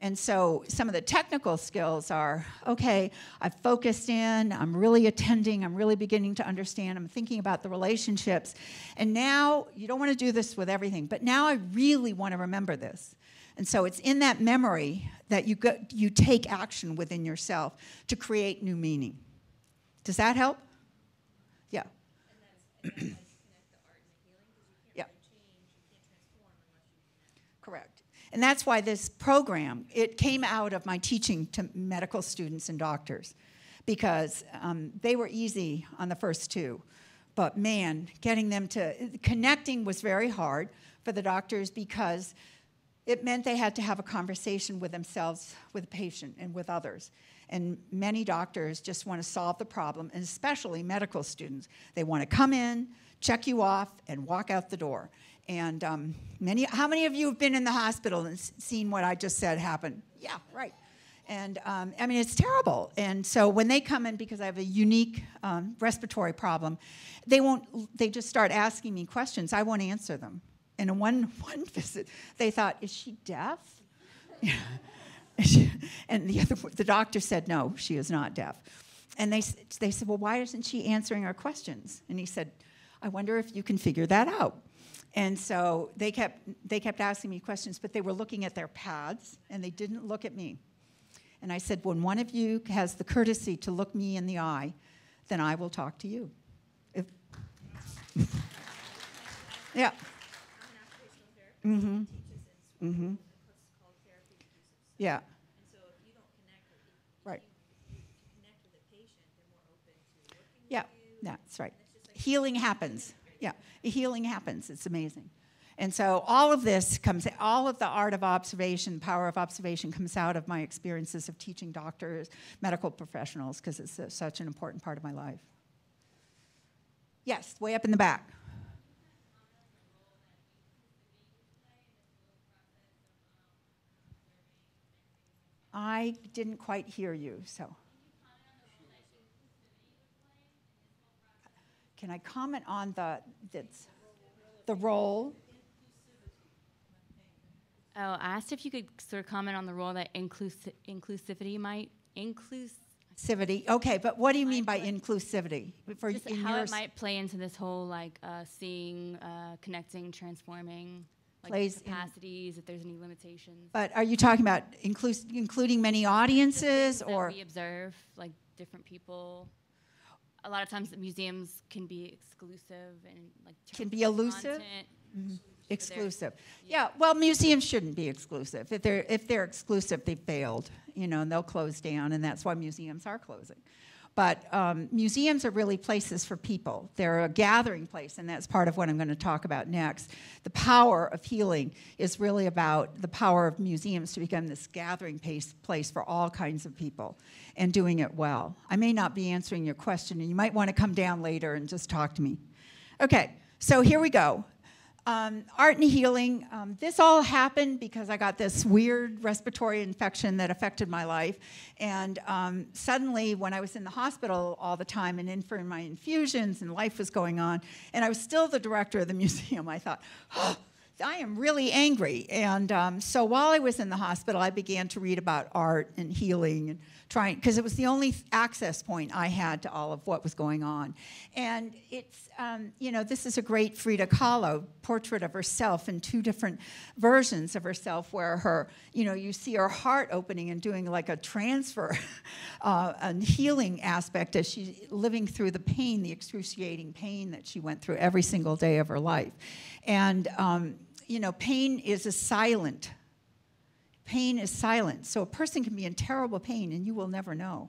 And so some of the technical skills are, okay, I've focused in, I'm really attending, I'm really beginning to understand, I'm thinking about the relationships. And now, you don't want to do this with everything, but now I really want to remember this. And so it's in that memory that you take action within yourself to create new meaning. Does that help? Yeah. And that is connect the art and the healing, because you can't really change, you can't transform unless you connect. Correct. And that's why this program, it came out of my teaching to medical students and doctors, because they were easy on the first 2. But man, connecting was very hard for the doctors because it meant they had to have a conversation with themselves, with the patient, and with others. And many doctors just want to solve the problem, and especially medical students. They want to come in, check you off, and walk out the door. And how many of you have been in the hospital and seen what I just said happen? Yeah, right. And I mean, it's terrible. And so when they come in, because I have a unique respiratory problem, they just start asking me questions. I won't answer them. And in one visit, they thought, is she deaf? And the doctor said, no, she is not deaf. And they said, well, why isn't she answering our questions? And he said, I wonder if you can figure that out. And so they kept asking me questions, but they were looking at their pads, and they didn't look at me. And I said, when one of you has the courtesy to look me in the eye, then I will talk to you. Yeah. Mm-hmm. Mm-hmm. Yeah. And so if you don't connect with connect with the patient, they're more open to working with you. Yeah, that's right. Healing happens. Yeah, healing happens. It's amazing. And so all of this all of the art of observation, power of observation comes out of my experiences of teaching doctors, medical professionals, because it's such an important part of my life. Yes, way up in the back. I didn't quite hear you, so. Can I comment on the role? Oh, I asked if you could sort of comment on the role that inclusivity might Inclusivity. Okay, but what do you mean by inclusivity? Just how it might play into this whole like seeing, connecting, transforming, like capacities, if there's any limitations. But are you talking about including many audiences, or we observe like different people? A lot of times the museums can be exclusive and like can be elusive. Mm-hmm. Exclusive. Yeah, well, museums shouldn't be exclusive. If they're exclusive, they failed, and they'll close down, and that's why museums are closing. But museums are really places for people. They're a gathering place, and that's part of what I'm going to talk about next. The power of healing is really about the power of museums to become this gathering place for all kinds of people, and doing it well. I may not be answering your question, and you might want to come down later and just talk to me. Okay, so here we go. Art and healing. This all happened because I got this weird respiratory infection that affected my life. And suddenly, when I was in the hospital all the time and in for my infusions and life was going on, and I was still the director of the museum, I thought, oh, I am really angry. And so while I was in the hospital, I began to read about art and healing and trying, because it was the only access point I had to all of what was going on. And it's, this is a great Frida Kahlo portrait of herself in two different versions of herself where her, you see her heart opening and doing like a transfer and healing aspect as she's living through the pain, the excruciating pain that she went through every single day of her life. And, pain is silent. Pain is silent. So a person can be in terrible pain and you will never know.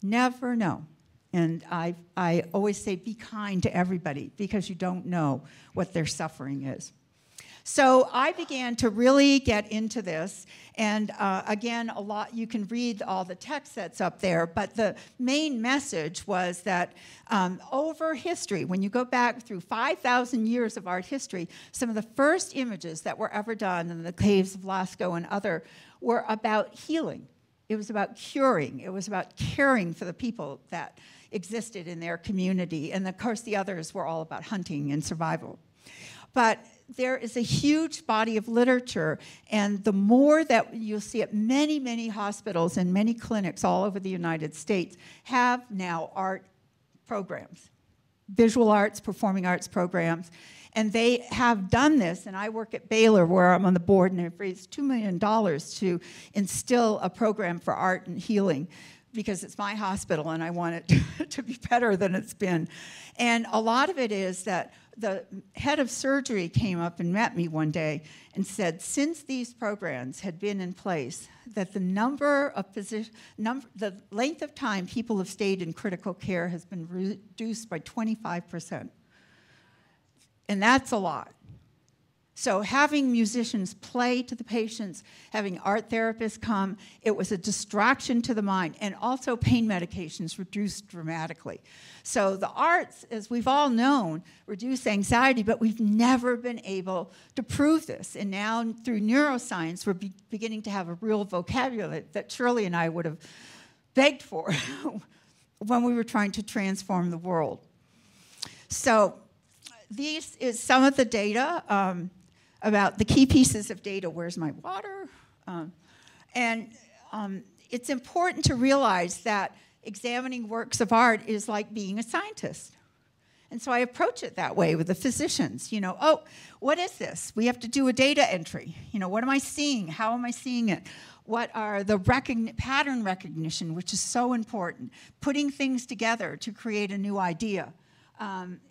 Never know. And I always say be kind to everybody because you don't know what their suffering is. So I began to really get into this, and again, you can read all the text that's up there, but the main message was that over history, when you go back through 5,000 years of art history, some of the first images that were ever done in the caves of Lascaux and other were about healing. It was about curing. It was about caring for the people that existed in their community, and of course the others were all about hunting and survival. But there is a huge body of literature, and the more that you'll see at many, many hospitals and many clinics all over the United States have now art programs, visual arts, performing arts programs, and they have done this, and I work at Baylor where I'm on the board, and I've raised $2 million to instill a program for art and healing because it's my hospital and I want it to be better than it's been. And a lot of it is that the head of surgery came up and met me one day and said, since these programs had been in place, that the length of time people have stayed in critical care has been reduced by 25%. And that's a lot. So having musicians play to the patients, having art therapists come, it was a distraction to the mind, and also pain medications reduced dramatically. So the arts, as we've all known, reduce anxiety, but we've never been able to prove this. And now through neuroscience, we're beginning to have a real vocabulary that Shirley and I would have begged for when we were trying to transform the world. So these is some of the data about the key pieces of data. Where's my water? It's important to realize that examining works of art is like being a scientist. And so I approach it that way with the physicians. Oh, what is this? We have to do a data entry. What am I seeing? How am I seeing it? What are the pattern recognition, which is so important. Putting things together to create a new idea.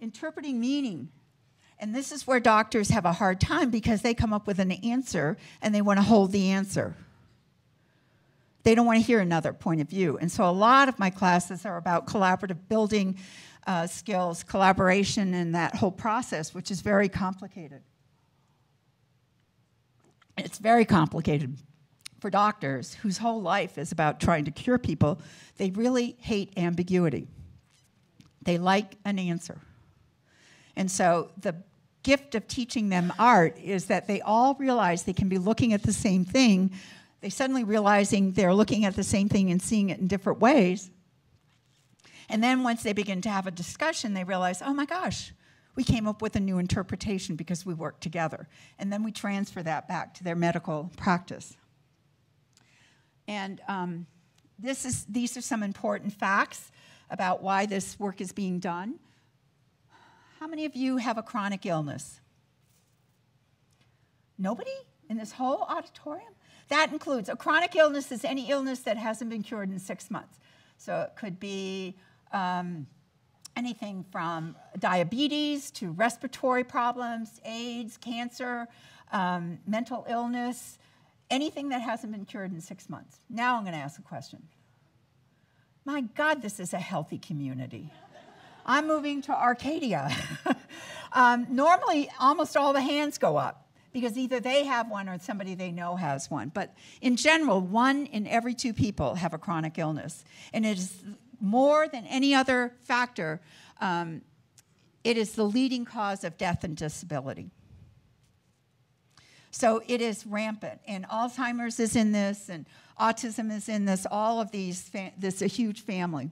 Interpreting meaning. And this is where doctors have a hard time because they come up with an answer and they want to hold the answer. They don't want to hear another point of view. And so a lot of my classes are about collaborative building skills, collaboration, and that whole process, which is very complicated. It's very complicated for doctors whose whole life is about trying to cure people. They really hate ambiguity. They like an answer. And so the gift of teaching them art is that they all realize they can be looking at the same thing. They suddenly realizing they're looking at the same thing and seeing it in different ways. And then once they begin to have a discussion, they realize, oh my gosh, we came up with a new interpretation because we worked together. And then we transfer that back to their medical practice. And these are some important facts about why this work is being done. How many of you have a chronic illness? Nobody in this whole auditorium? That includes a chronic illness is any illness that hasn't been cured in 6 months. So it could be anything from diabetes to respiratory problems, AIDS, cancer, mental illness, anything that hasn't been cured in 6 months. Now I'm going to ask a question. My God, this is a healthy community. I'm moving to Arcadia. Normally, almost all the hands go up because either they have one or somebody they know has one. But in general, 1 in every 2 people have a chronic illness. And it is more than any other factor, it is the leading cause of death and disability. So it is rampant. And Alzheimer's is in this, and autism is in this, all of these, this is a huge family.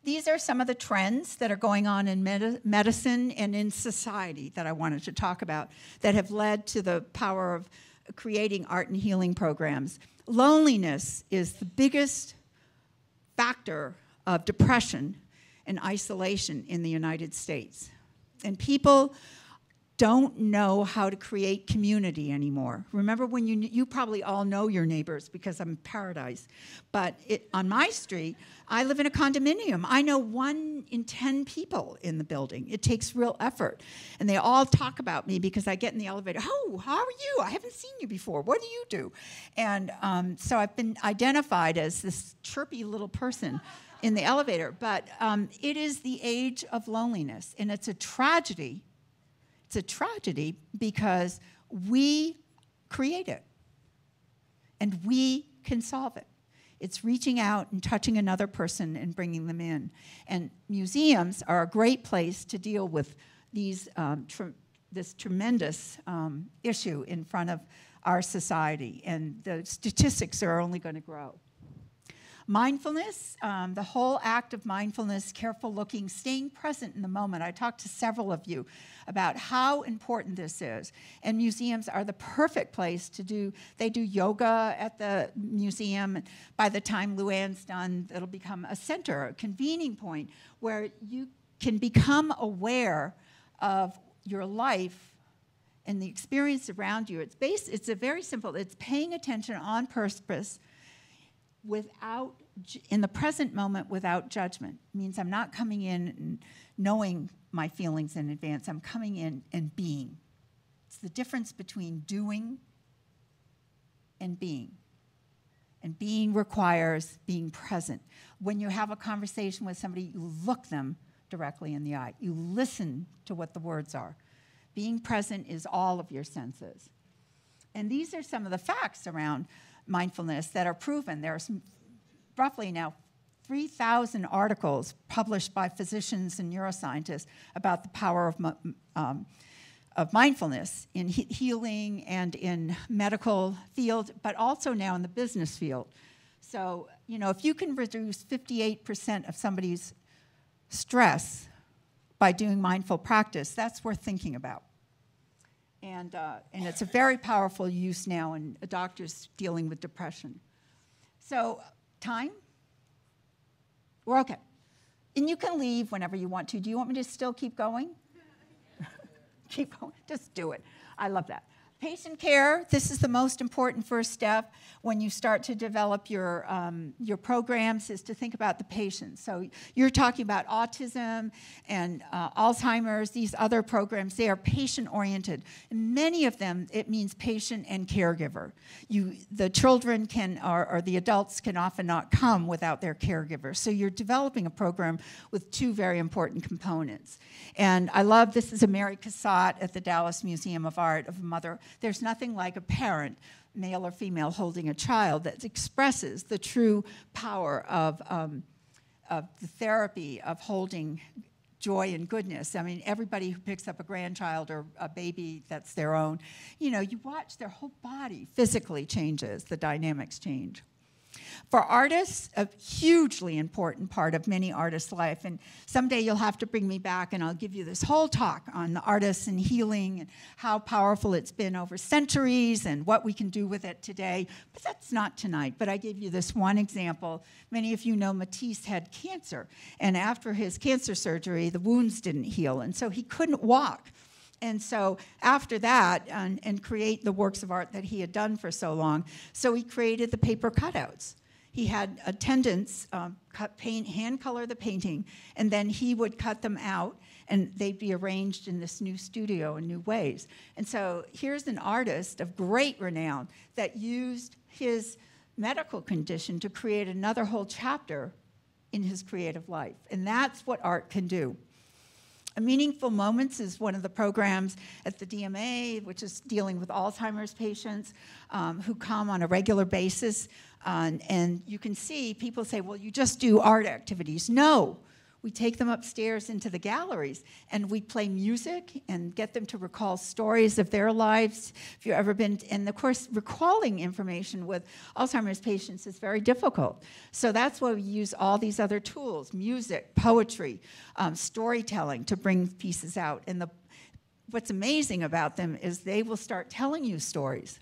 These are some of the trends that are going on in medicine and in society that I wanted to talk about that have led to the power of creating art and healing programs. Loneliness is the biggest factor of depression and isolation in the United States. And people don't know how to create community anymore. Remember when you probably all know your neighbors because I'm in Paradise, but on my street, I live in a condominium. I know 1 in 10 people in the building. It takes real effort. And they all talk about me because I get in the elevator. Oh, how are you? I haven't seen you before. What do you do? And so I've been identified as this chirpy little person in the elevator. But it is the age of loneliness, and it's a tragedy. It's a tragedy because we create it, and we can solve it. It's reaching out and touching another person and bringing them in. And museums are a great place to deal with these, this tremendous issue in front of our society, and the statistics are only going to grow. Mindfulness, the whole act of mindfulness, careful looking, staying present in the moment. I talked to several of you about how important this is. And museums are the perfect place to do, they do yoga at the museum. By the time Luann's done, it'll become a center, a convening point where you can become aware of your life and the experience around you. It's a very simple, it's paying attention on purpose in the present moment without judgment. It means I'm not coming in and knowing my feelings in advance. I'm coming in and being. It's the difference between doing and being. And being requires being present. When you have a conversation with somebody, you look them directly in the eye. You listen to what the words are. Being present is all of your senses. And these are some of the facts around mindfulness that are proven. There's roughly now 3,000 articles published by physicians and neuroscientists about the power of mindfulness in healing and in medical field, but also now in the business field. So, if you can reduce 58% of somebody's stress by doing mindful practice, that's worth thinking about. And it's a very powerful use now in doctors dealing with depression. So, time? We're okay. And you can leave whenever you want to. Do you want me to still keep going? Keep going. Just do it. I love that. Patient care, this is the most important first step when you start to develop your programs, is to think about the patient. So you're talking about autism and Alzheimer's, these other programs, they are patient-oriented. And many of them, it means patient and caregiver. The children or the adults can often not come without their caregiver. So you're developing a program with 2 very important components. And I love, this is a Mary Cassatt at the Dallas Museum of Art, of a mother There's nothing like a parent, male or female, holding a child that expresses the true power of the therapy of holding joy and goodness. I mean, everybody who picks up a grandchild or a baby that's their own, you know, you watch their whole body physically changes, the dynamics change. For artists, a hugely important part of many artists' life, and someday you'll have to bring me back and I'll give you this whole talk on the artists and healing and how powerful it's been over centuries and what we can do with it today, but that's not tonight. But I gave you this one example. Many of you know Matisse had cancer, and after his cancer surgery, the wounds didn't heal, and so he couldn't walk. And so after that, and create the works of art that he had done for so long, so he created the paper cutouts. He had attendants hand color the painting, and then he would cut them out, and they'd be arranged in this new studio in new ways. And so here's an artist of great renown that used his medical condition to create another whole chapter in his creative life. And that's what art can do. Meaningful Moments is one of the programs at the DMA, which is dealing with Alzheimer's patients who come on a regular basis. And you can see people say, well, you just do art activities. No, we take them upstairs into the galleries and we play music and get them to recall stories of their lives. If you've ever been, and of course, recalling information with Alzheimer's patients is very difficult. So that's why we use all these other tools, music, poetry, storytelling to bring pieces out. And what's amazing about them is they will start telling you stories.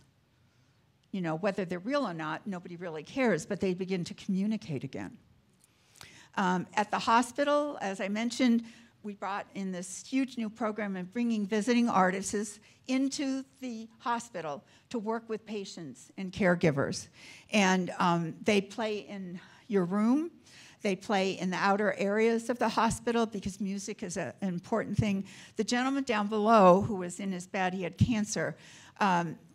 You know, whether they're real or not, nobody really cares, but they begin to communicate again. At the hospital, as I mentioned, we brought in this huge new program of bringing visiting artists into the hospital to work with patients and caregivers. And they play in your room. They play in the outer areas of the hospital because music is an important thing. The gentleman down below, who was in his bed, he had cancer,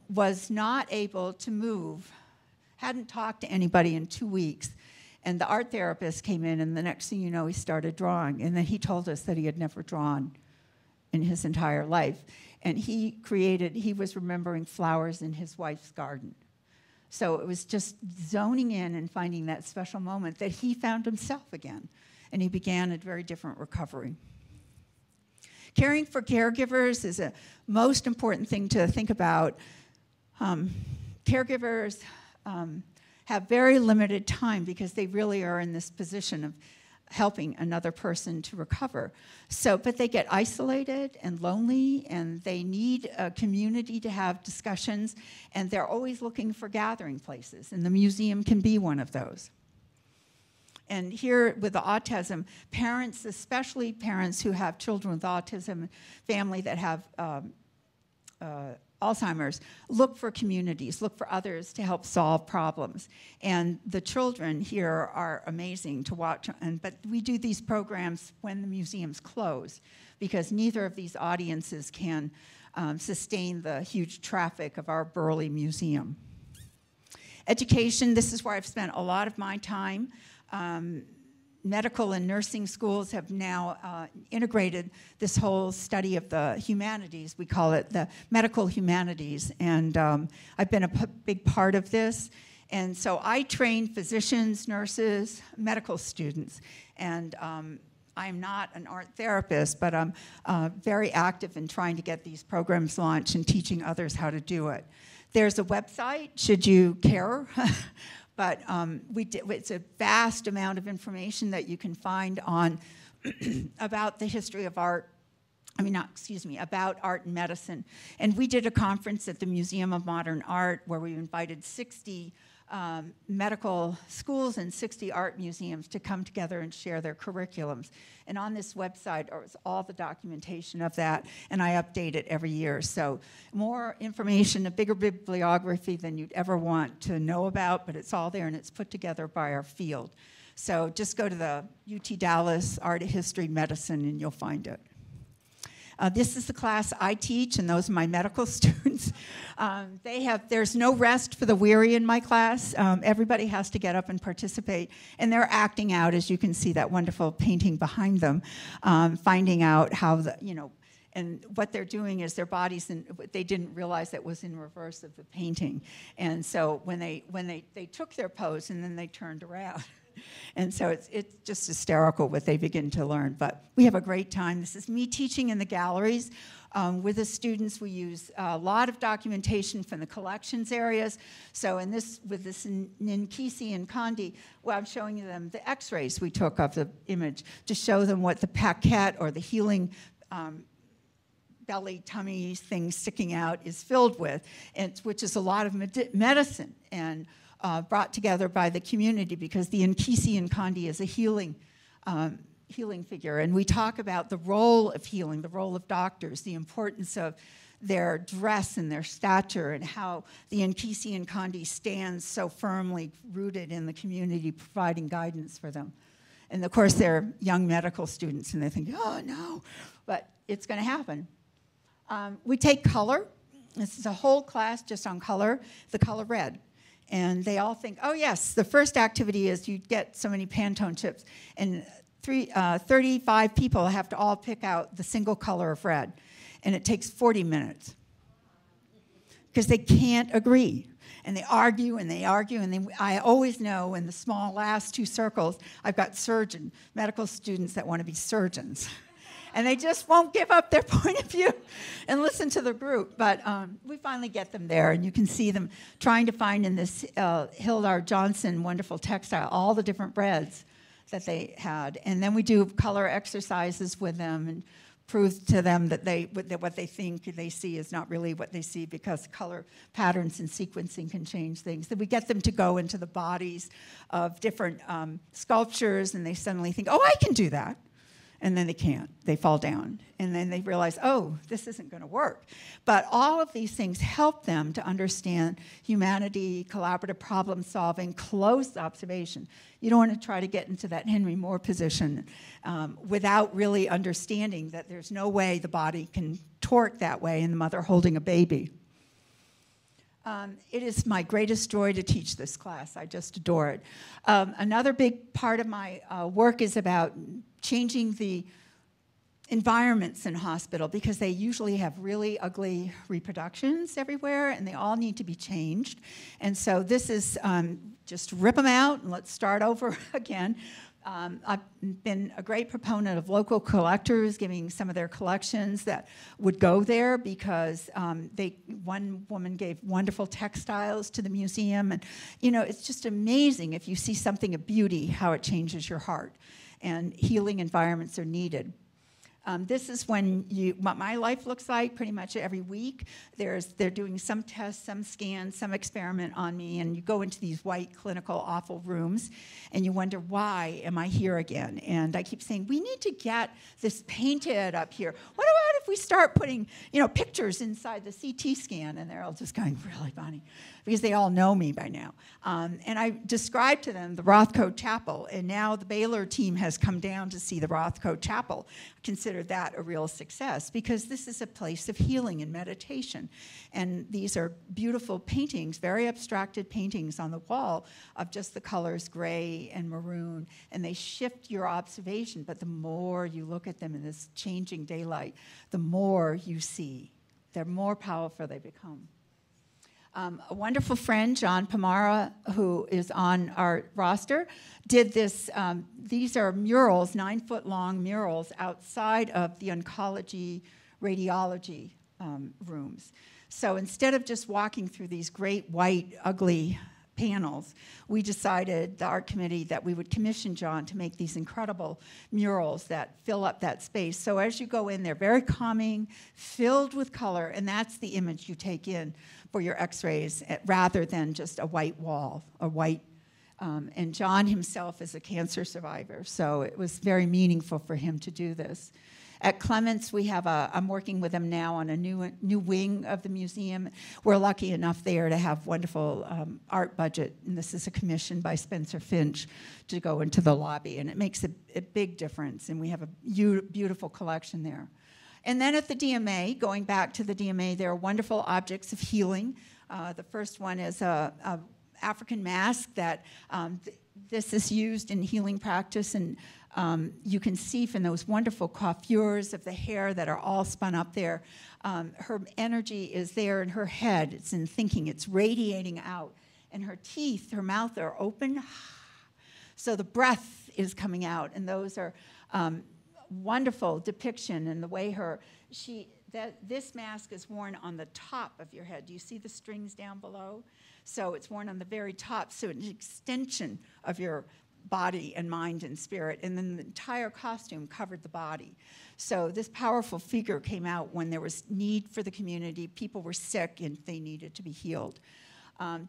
was not able to move, hadn't talked to anybody in 2 weeks. And the art therapist came in, and the next thing you know, he started drawing. And then he told us that he had never drawn in his entire life. And he was remembering flowers in his wife's garden. So it was just zoning in and finding that special moment that he found himself again. And he began a very different recovery. Caring for caregivers is a most important thing to think about. Caregivers have very limited time because they really are in this position of helping another person to recover. But they get isolated and lonely, and they need a community to have discussions, and they're always looking for gathering places, and the museum can be one of those. And here with the autism, parents, especially parents who have children with autism, family that have Alzheimer's, look for communities, look for others to help solve problems. And the children here are amazing to watch, but we do these programs when the museums close because neither of these audiences can sustain the huge traffic of our Burley Museum. Education, this is where I've spent a lot of my time. Medical and nursing schools have now integrated this whole study of the humanities. We call it the medical humanities, and I've been a big part of this. And so I train physicians, nurses, medical students, and I'm not an art therapist, but I'm very active in trying to get these programs launched and teaching others how to do it. There's a website, should you care. But it's a vast amount of information that you can find on about the history of art, about art and medicine. And we did a conference at the Museum of Modern Art where we invited 60 medical schools and 60 art museums to come together and share their curriculums. And on this website is all the documentation of that, and I update it every year. So more information, a bigger bibliography than you'd ever want to know about, but it's all there, and it's put together by our field. So just go to the UT Dallas Art History Medicine, and you'll find it. This is the class I teach, and those are my medical students. There's no rest for the weary in my class. Everybody has to get up and participate, and they're acting out, as you can see that wonderful painting behind them, finding out how And what they're doing is their bodies, they didn't realize that was in reverse of the painting. And so when they took their pose and then they turned around. And so it's just hysterical what they begin to learn. But we have a great time. This is me teaching in the galleries. With the students, we use a lot of documentation from the collections areas. So with this Ninkisi and Kandi, well, I'm showing them the x-rays we took of the image to show them what the paquette or the healing belly, tummy thing sticking out is filled with, which is a lot of medicine and brought together by the community, because the Nkisi and Kandi is a healing figure. And we talk about the role of healing, the role of doctors, the importance of their dress and their stature, and how the Nkisi and Kandi stands so firmly rooted in the community, providing guidance for them. And of course, they're young medical students, and they think, oh no, but it's going to happen. We take color. This is a whole class just on color, the color red. And they all think, oh yes, the first activity is you get so many Pantone chips, and 35 people have to all pick out the single color of red. And it takes 40 minutes because they can't agree. And they argue and they argue, and I always know in the small last two circles, I've got medical students that want to be surgeons. And they just won't give up their point of view and listen to the group. But we finally get them there, and you can see them trying to find in this Hildar Johnson wonderful textile all the different reds that they had. And then we do color exercises with them and prove to them that what they think they see is not really what they see, because color patterns and sequencing can change things. Then we get them to go into the bodies of different sculptures, and they suddenly think, oh, I can do that. And then they can't. They fall down. And then they realize, oh, this isn't going to work. But all of these things help them to understand humanity, collaborative problem solving, close observation. You don't want to try to get into that Henry Moore position without really understanding that there's no way the body can torque that way in the mother holding a baby. It is my greatest joy to teach this class. I just adore it. Another big part of my work is about changing the environments in hospital, because they usually have really ugly reproductions everywhere, and they all need to be changed. And so this is just rip them out and let's start over again. I've been a great proponent of local collectors giving some of their collections that would go there, because one woman gave wonderful textiles to the museum. And, you know, it's just amazing if you see something of beauty, how it changes your heart. And healing environments are needed. This is what my life looks like pretty much every week. They're doing some tests, some scans, some experiment on me, and you go into these white, clinical, awful rooms, and you wonder, why am I here again? And I keep saying, we need to get this painted up here. What about if we start putting, pictures inside the CT scan? And they're all just going, really, Bonnie? Because they all know me by now. And I described to them the Rothko Chapel, and now the Baylor team has come down to see the Rothko Chapel. Consider that a real success, because this is a place of healing and meditation. And these are beautiful paintings, very abstracted paintings on the wall of just the colors gray and maroon, and they shift your observation, but the more you look at them in this changing daylight, the more you see. The more powerful they become. A wonderful friend, John Pomara, who is on our roster, did this. These are murals, 9-foot-long murals outside of the oncology radiology rooms. So instead of just walking through these great white, ugly panels, we decided, the art committee, that we would commission John to make these incredible murals that fill up that space. So as you go in, they're very calming, filled with color, and that's the image you take in for your x-rays, rather than just a white wall, and John himself is a cancer survivor, so it was very meaningful for him to do this. At Clements, I'm working with them now on a new wing of the museum. We're lucky enough there to have wonderful art budget, and this is a commission by Spencer Finch to go into the lobby, and it makes a big difference, and we have a beautiful collection there. And then at the DMA, going back to the DMA, there are wonderful objects of healing. The first one is a African mask that this is used in healing practice, and you can see from those wonderful coiffures of the hair that are all spun up there, her energy is there in her head. It's in thinking. It's radiating out. And her teeth, her mouth are open. So the breath is coming out. And those are wonderful depiction. And the way this mask is worn on the top of your head. Do you see the strings down below? So it's worn on the very top. So it's an extension of your body and mind and spirit, and then the entire costume covered the body. So this powerful figure came out when there was need for the community. People were sick and they needed to be healed.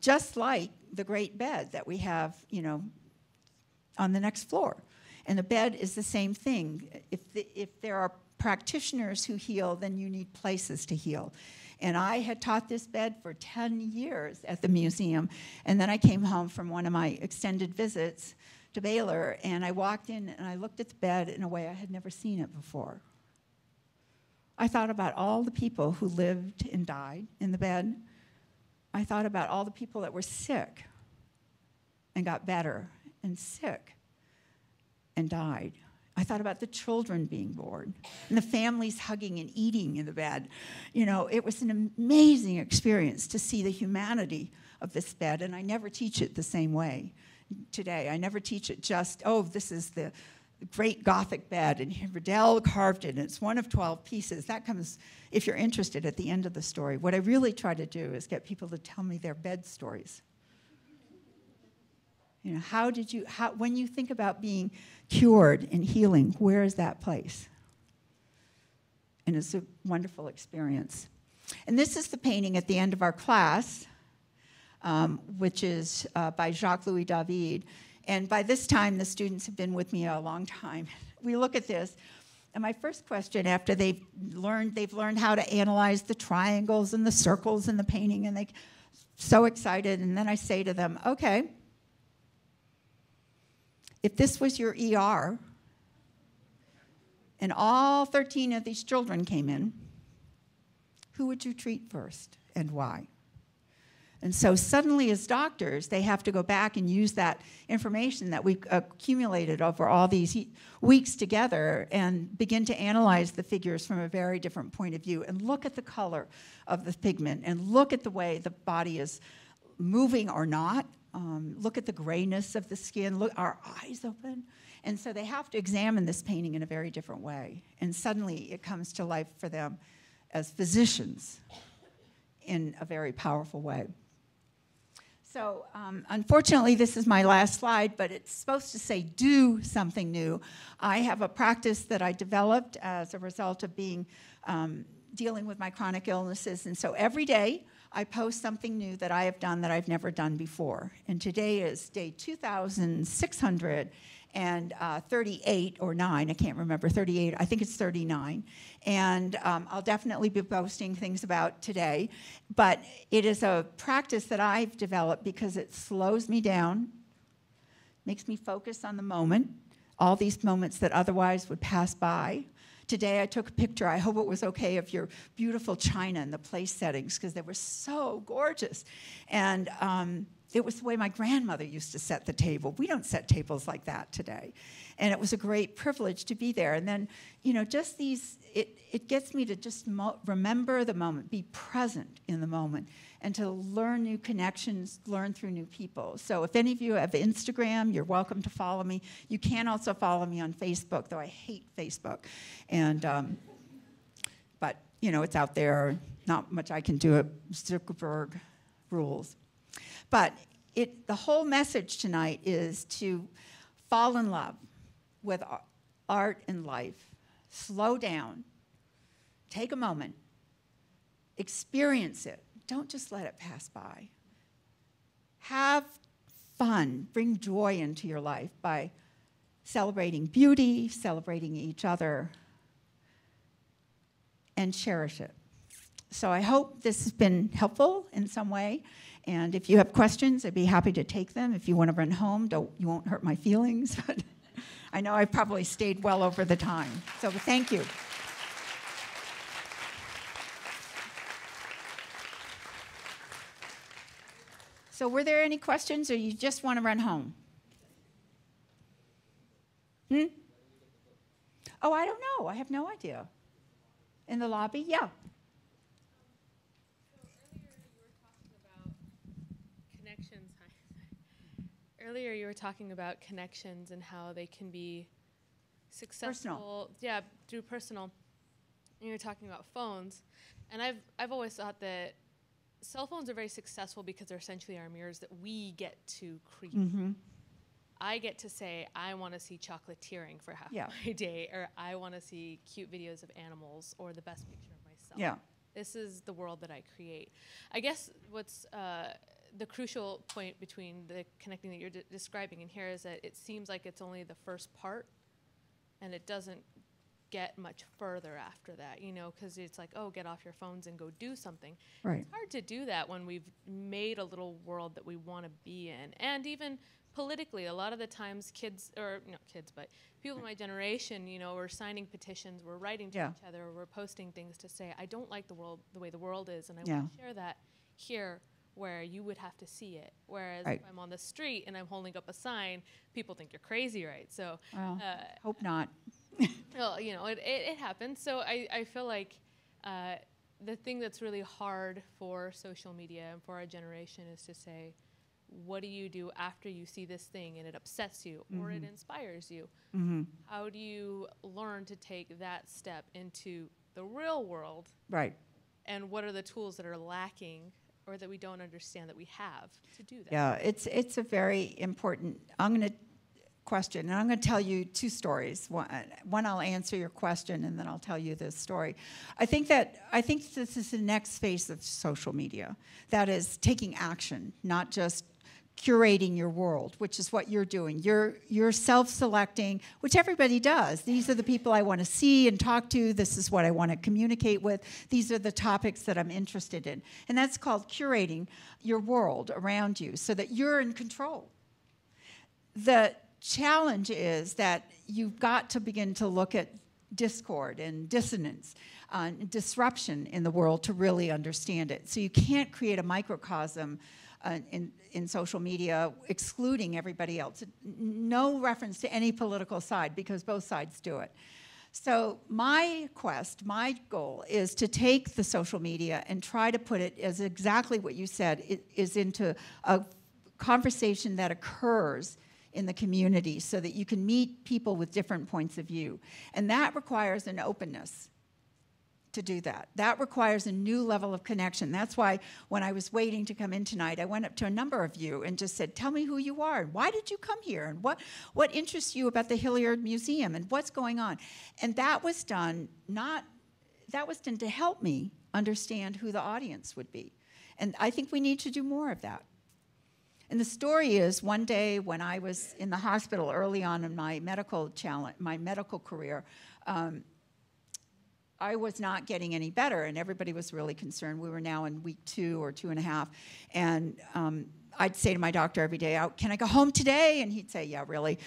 Just like the great bed that we have, on the next floor. And the bed is the same thing. If there are practitioners who heal, then you need places to heal. And I had taught this bed for 10 years at the museum, and then I came home from one of my extended visits to Baylor, and I walked in and I looked at the bed in a way I had never seen it before. I thought about all the people who lived and died in the bed. I thought about all the people that were sick and got better, and sick and died. I thought about the children being born and the families hugging and eating in the bed. It was an amazing experience to see the humanity of this bed, and I never teach it the same way today. I never teach it just, this is the great Gothic bed, and Riddell carved it, and it's one of 12 pieces. That comes, if you're interested, at the end of the story. What I really try to do is get people to tell me their bed stories. When you think about being cured and healing, where is that place? And it's a wonderful experience. And this is the painting at the end of our class, which is by Jacques-Louis David. And by this time, the students have been with me a long time. We look at this, and my first question after they've learned how to analyze the triangles and the circles in the painting, and they're so excited, and then I say to them, okay, if this was your ER, and all 13 of these children came in, who would you treat first, and why? And so suddenly, as doctors, they have to go back and use that information that we've accumulated over all these weeks together and begin to analyze the figures from a very different point of view and look at the color of the pigment and look at the way the body is moving or not. Look at the grayness of the skin. Look, our eyes open. And so they have to examine this painting in a very different way. And suddenly, it comes to life for them as physicians in a very powerful way. So unfortunately, this is my last slide, but it's supposed to say do something new. I have a practice that I developed as a result of being dealing with my chronic illnesses. And so every day, I post something new that I have done that I've never done before. And today is day 2,638 or 9. I can't remember, 38. I think it's 39. And I'll definitely be posting things about today. But it is a practice that I've developed because it slows me down, makes me focus on the moment, all these moments that otherwise would pass by. Today I took a picture, I hope it was okay, of your beautiful china and the place settings because they were so gorgeous. And it was the way my grandmother used to set the table. We don't set tables like that today. And it was a great privilege to be there. And then, just it gets me to just remember the moment, be present in the moment, and to learn new connections, learn through new people. So if any of you have Instagram, you're welcome to follow me. You can also follow me on Facebook, though I hate Facebook. And, but, it's out there. Not much I can do it. Zuckerberg rules. But the whole message tonight is to fall in love with art and life. Slow down. Take a moment. Experience it. Don't just let it pass by. Have fun. Bring joy into your life by celebrating beauty, celebrating each other, and cherish it. So I hope this has been helpful in some way. And if you have questions, I'd be happy to take them. If you want to run home, you won't hurt my feelings. But I know I've probably stayed well over the time. So thank you. So were there any questions, or you just want to run home? Oh, I don't know. I have no idea. In the lobby? Yeah. Earlier you were talking about connections and how they can be successful. Personal. Yeah, through personal. And you were talking about phones. And I've always thought that cell phones are very successful because they're essentially our mirrors that we get to create. Mm-hmm. I get to say, I want to see chocolatiering for half my day, or I want to see cute videos of animals, or the best picture of myself. Yeah. This is the world that I create. I guess what's the crucial point between the connecting that you're describing in here is that it seems like it's only the first part, and it doesn't get much further after that, you know, because it's like, oh, get off your phones and go do something. Right. It's hard to do that when we've made a little world that we want to be in. And even politically, a lot of the times kids, or not kids, but people in my generation, you know, we're signing petitions, we're writing to each other, we're posting things to say, I don't like the world the way the world is, and I want to share that here where you would have to see it. Whereas if I'm on the street and I'm holding up a sign, people think you're crazy, right? So, well, hope not. Well, you know, it happens. So I feel like the thing that's really hard for social media and for our generation is to say, what do you do after you see this thing and it upsets you or it inspires you? How do you learn to take that step into the real world? Right. And what are the tools that are lacking or that we don't understand that we have to do that? Yeah, it's a very important, I'm going to question, and I'm going to tell you two stories. One I'll answer your question, and then I'll tell you this story. I think this is the next phase of social media. That is taking action, not just curating your world, which is what you're doing. You're self-selecting, which everybody does. These are the people I want to see and talk to. This is what I want to communicate with. These are the topics that I'm interested in. And that's called curating your world around you so that you're in control. The challenge is that you've got to begin to look at discord and dissonance, disruption in the world to really understand it. So you can't create a microcosm in social media excluding everybody else. No reference to any political side because both sides do it. So my goal is to take the social media and try to put it as exactly what you said, is into a conversation that occurs in the community so that you can meet people with different points of view. And that requires an openness to do that. That requires a new level of connection. That's why when I was waiting to come in tonight, I went up to a number of you and just said, tell me who you are, and why did you come here, and what interests you about the Hilliard Museum, and what's going on. And that was done to help me understand who the audience would be. And I think we need to do more of that. And the story is, one day when I was in the hospital early on in my medical career, I was not getting any better, and everybody was really concerned. We were now in week 2 or 2.5, and I'd say to my doctor every day, can I go home today? And he'd say, yeah, really,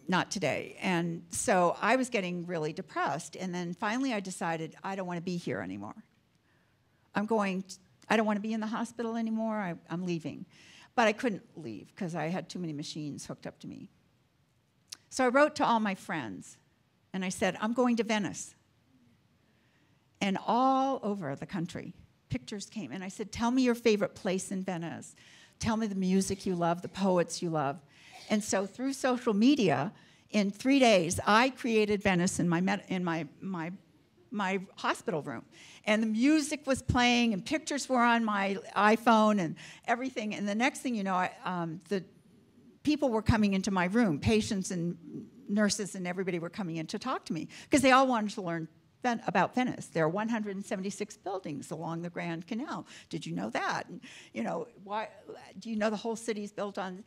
not today. And so I was getting really depressed, and then finally I decided I don't want to be here anymore. I don't want to be in the hospital anymore. I'm leaving. But I couldn't leave because I had too many machines hooked up to me. So I wrote to all my friends, and I said, I'm going to Venice. And all over the country, pictures came. And I said, tell me your favorite place in Venice. Tell me the music you love, the poets you love. And so through social media, in 3 days, I created Venice in my hospital room. And the music was playing, and pictures were on my iPhone and everything. And the next thing you know, the people were coming into my room. Patients and nurses and everybody were coming in to talk to me because they all wanted to learn about Venice. There are 176 buildings along the Grand Canal. Did you know that? And, you know, why? Do you know the whole city's built on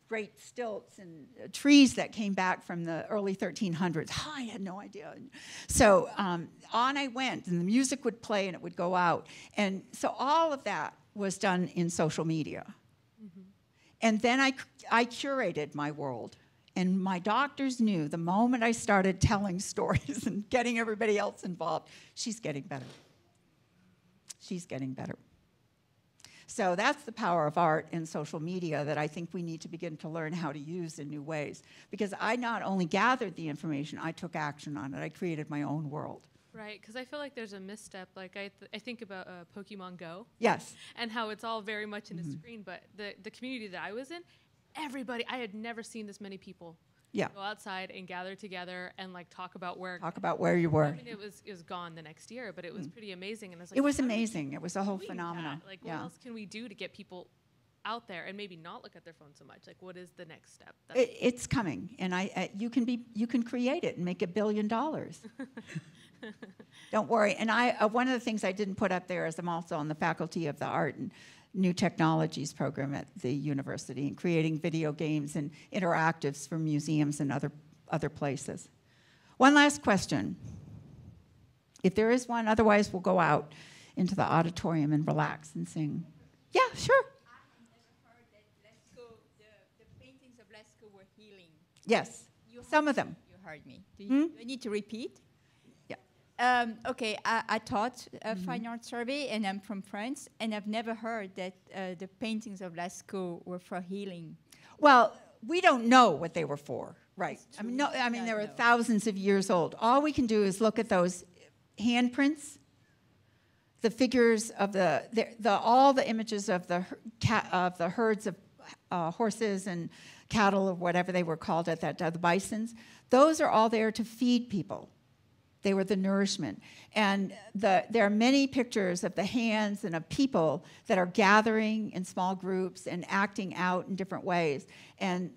great stilts and trees that came back from the early 1300s? I had no idea. So on I went, and the music would play, and it would go out. And so all of that was done in social media. Mm-hmm. And then I curated my world. And my doctors knew the moment I started telling stories and getting everybody else involved, she's getting better. She's getting better. So that's the power of art and social media that I think we need to begin to learn how to use in new ways. Because I not only gathered the information, I took action on it. I created my own world. Right, because I feel like there's a misstep. Like I think about Pokemon Go. Yes. And how it's all very much in a screen, but the community that I was in, everybody, I had never seen this many people go outside and gather together and like talk about where you were. I mean, it was gone the next year, but it was pretty amazing. And I was like, it was amazing. It was a whole phenomenon. Like, what else can we do to get people out there and maybe not look at their phone so much? Like, what is the next step? It's coming, and you can create it and make $1 billion. Don't worry. And one of the things I didn't put up there is I'm also on the faculty of the Art and New Technologies program at the university, and creating video games and interactives for museums and other places. One last question, if there is one. Otherwise, we'll go out into the auditorium and relax and sing. Yeah, sure. I never heard that the paintings of Lascaux were healing. Yes, some of them. You heard me. Do I need to repeat? Okay, I taught a fine art survey, and I'm from France, and I've never heard that the paintings of Lascaux were for healing. Well, we don't know what they were for, right? I mean, they were thousands of years old. All we can do is look at those handprints, the figures of all the images of the herds of horses and cattle, or whatever they were called at that time, the bisons. Those are all there to feed people. They were the nourishment. And there are many pictures of the hands and of people that are gathering in small groups and acting out in different ways. And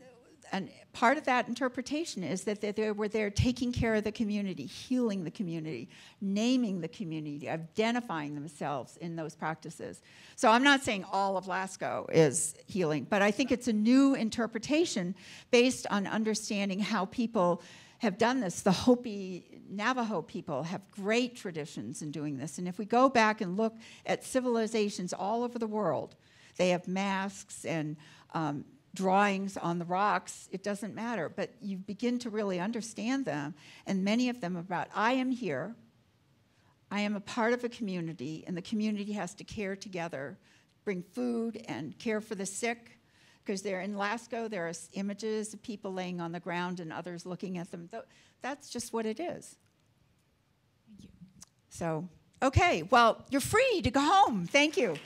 part of that interpretation is that they were there taking care of the community, healing the community, naming the community, identifying themselves in those practices. So I'm not saying all of Lascaux is healing, but I think it's a new interpretation based on understanding how people have done this. The Hopi Navajo people have great traditions in doing this. And if we go back and look at civilizations all over the world, they have masks and drawings on the rocks. It doesn't matter. But you begin to really understand them. And many of them about, I am here. I am a part of a community. And the community has to care together, bring food and care for the sick. Because there in Lascaux, there are images of people laying on the ground and others looking at them. That's just what it is. Thank you. So, okay, well, you're free to go home. Thank you.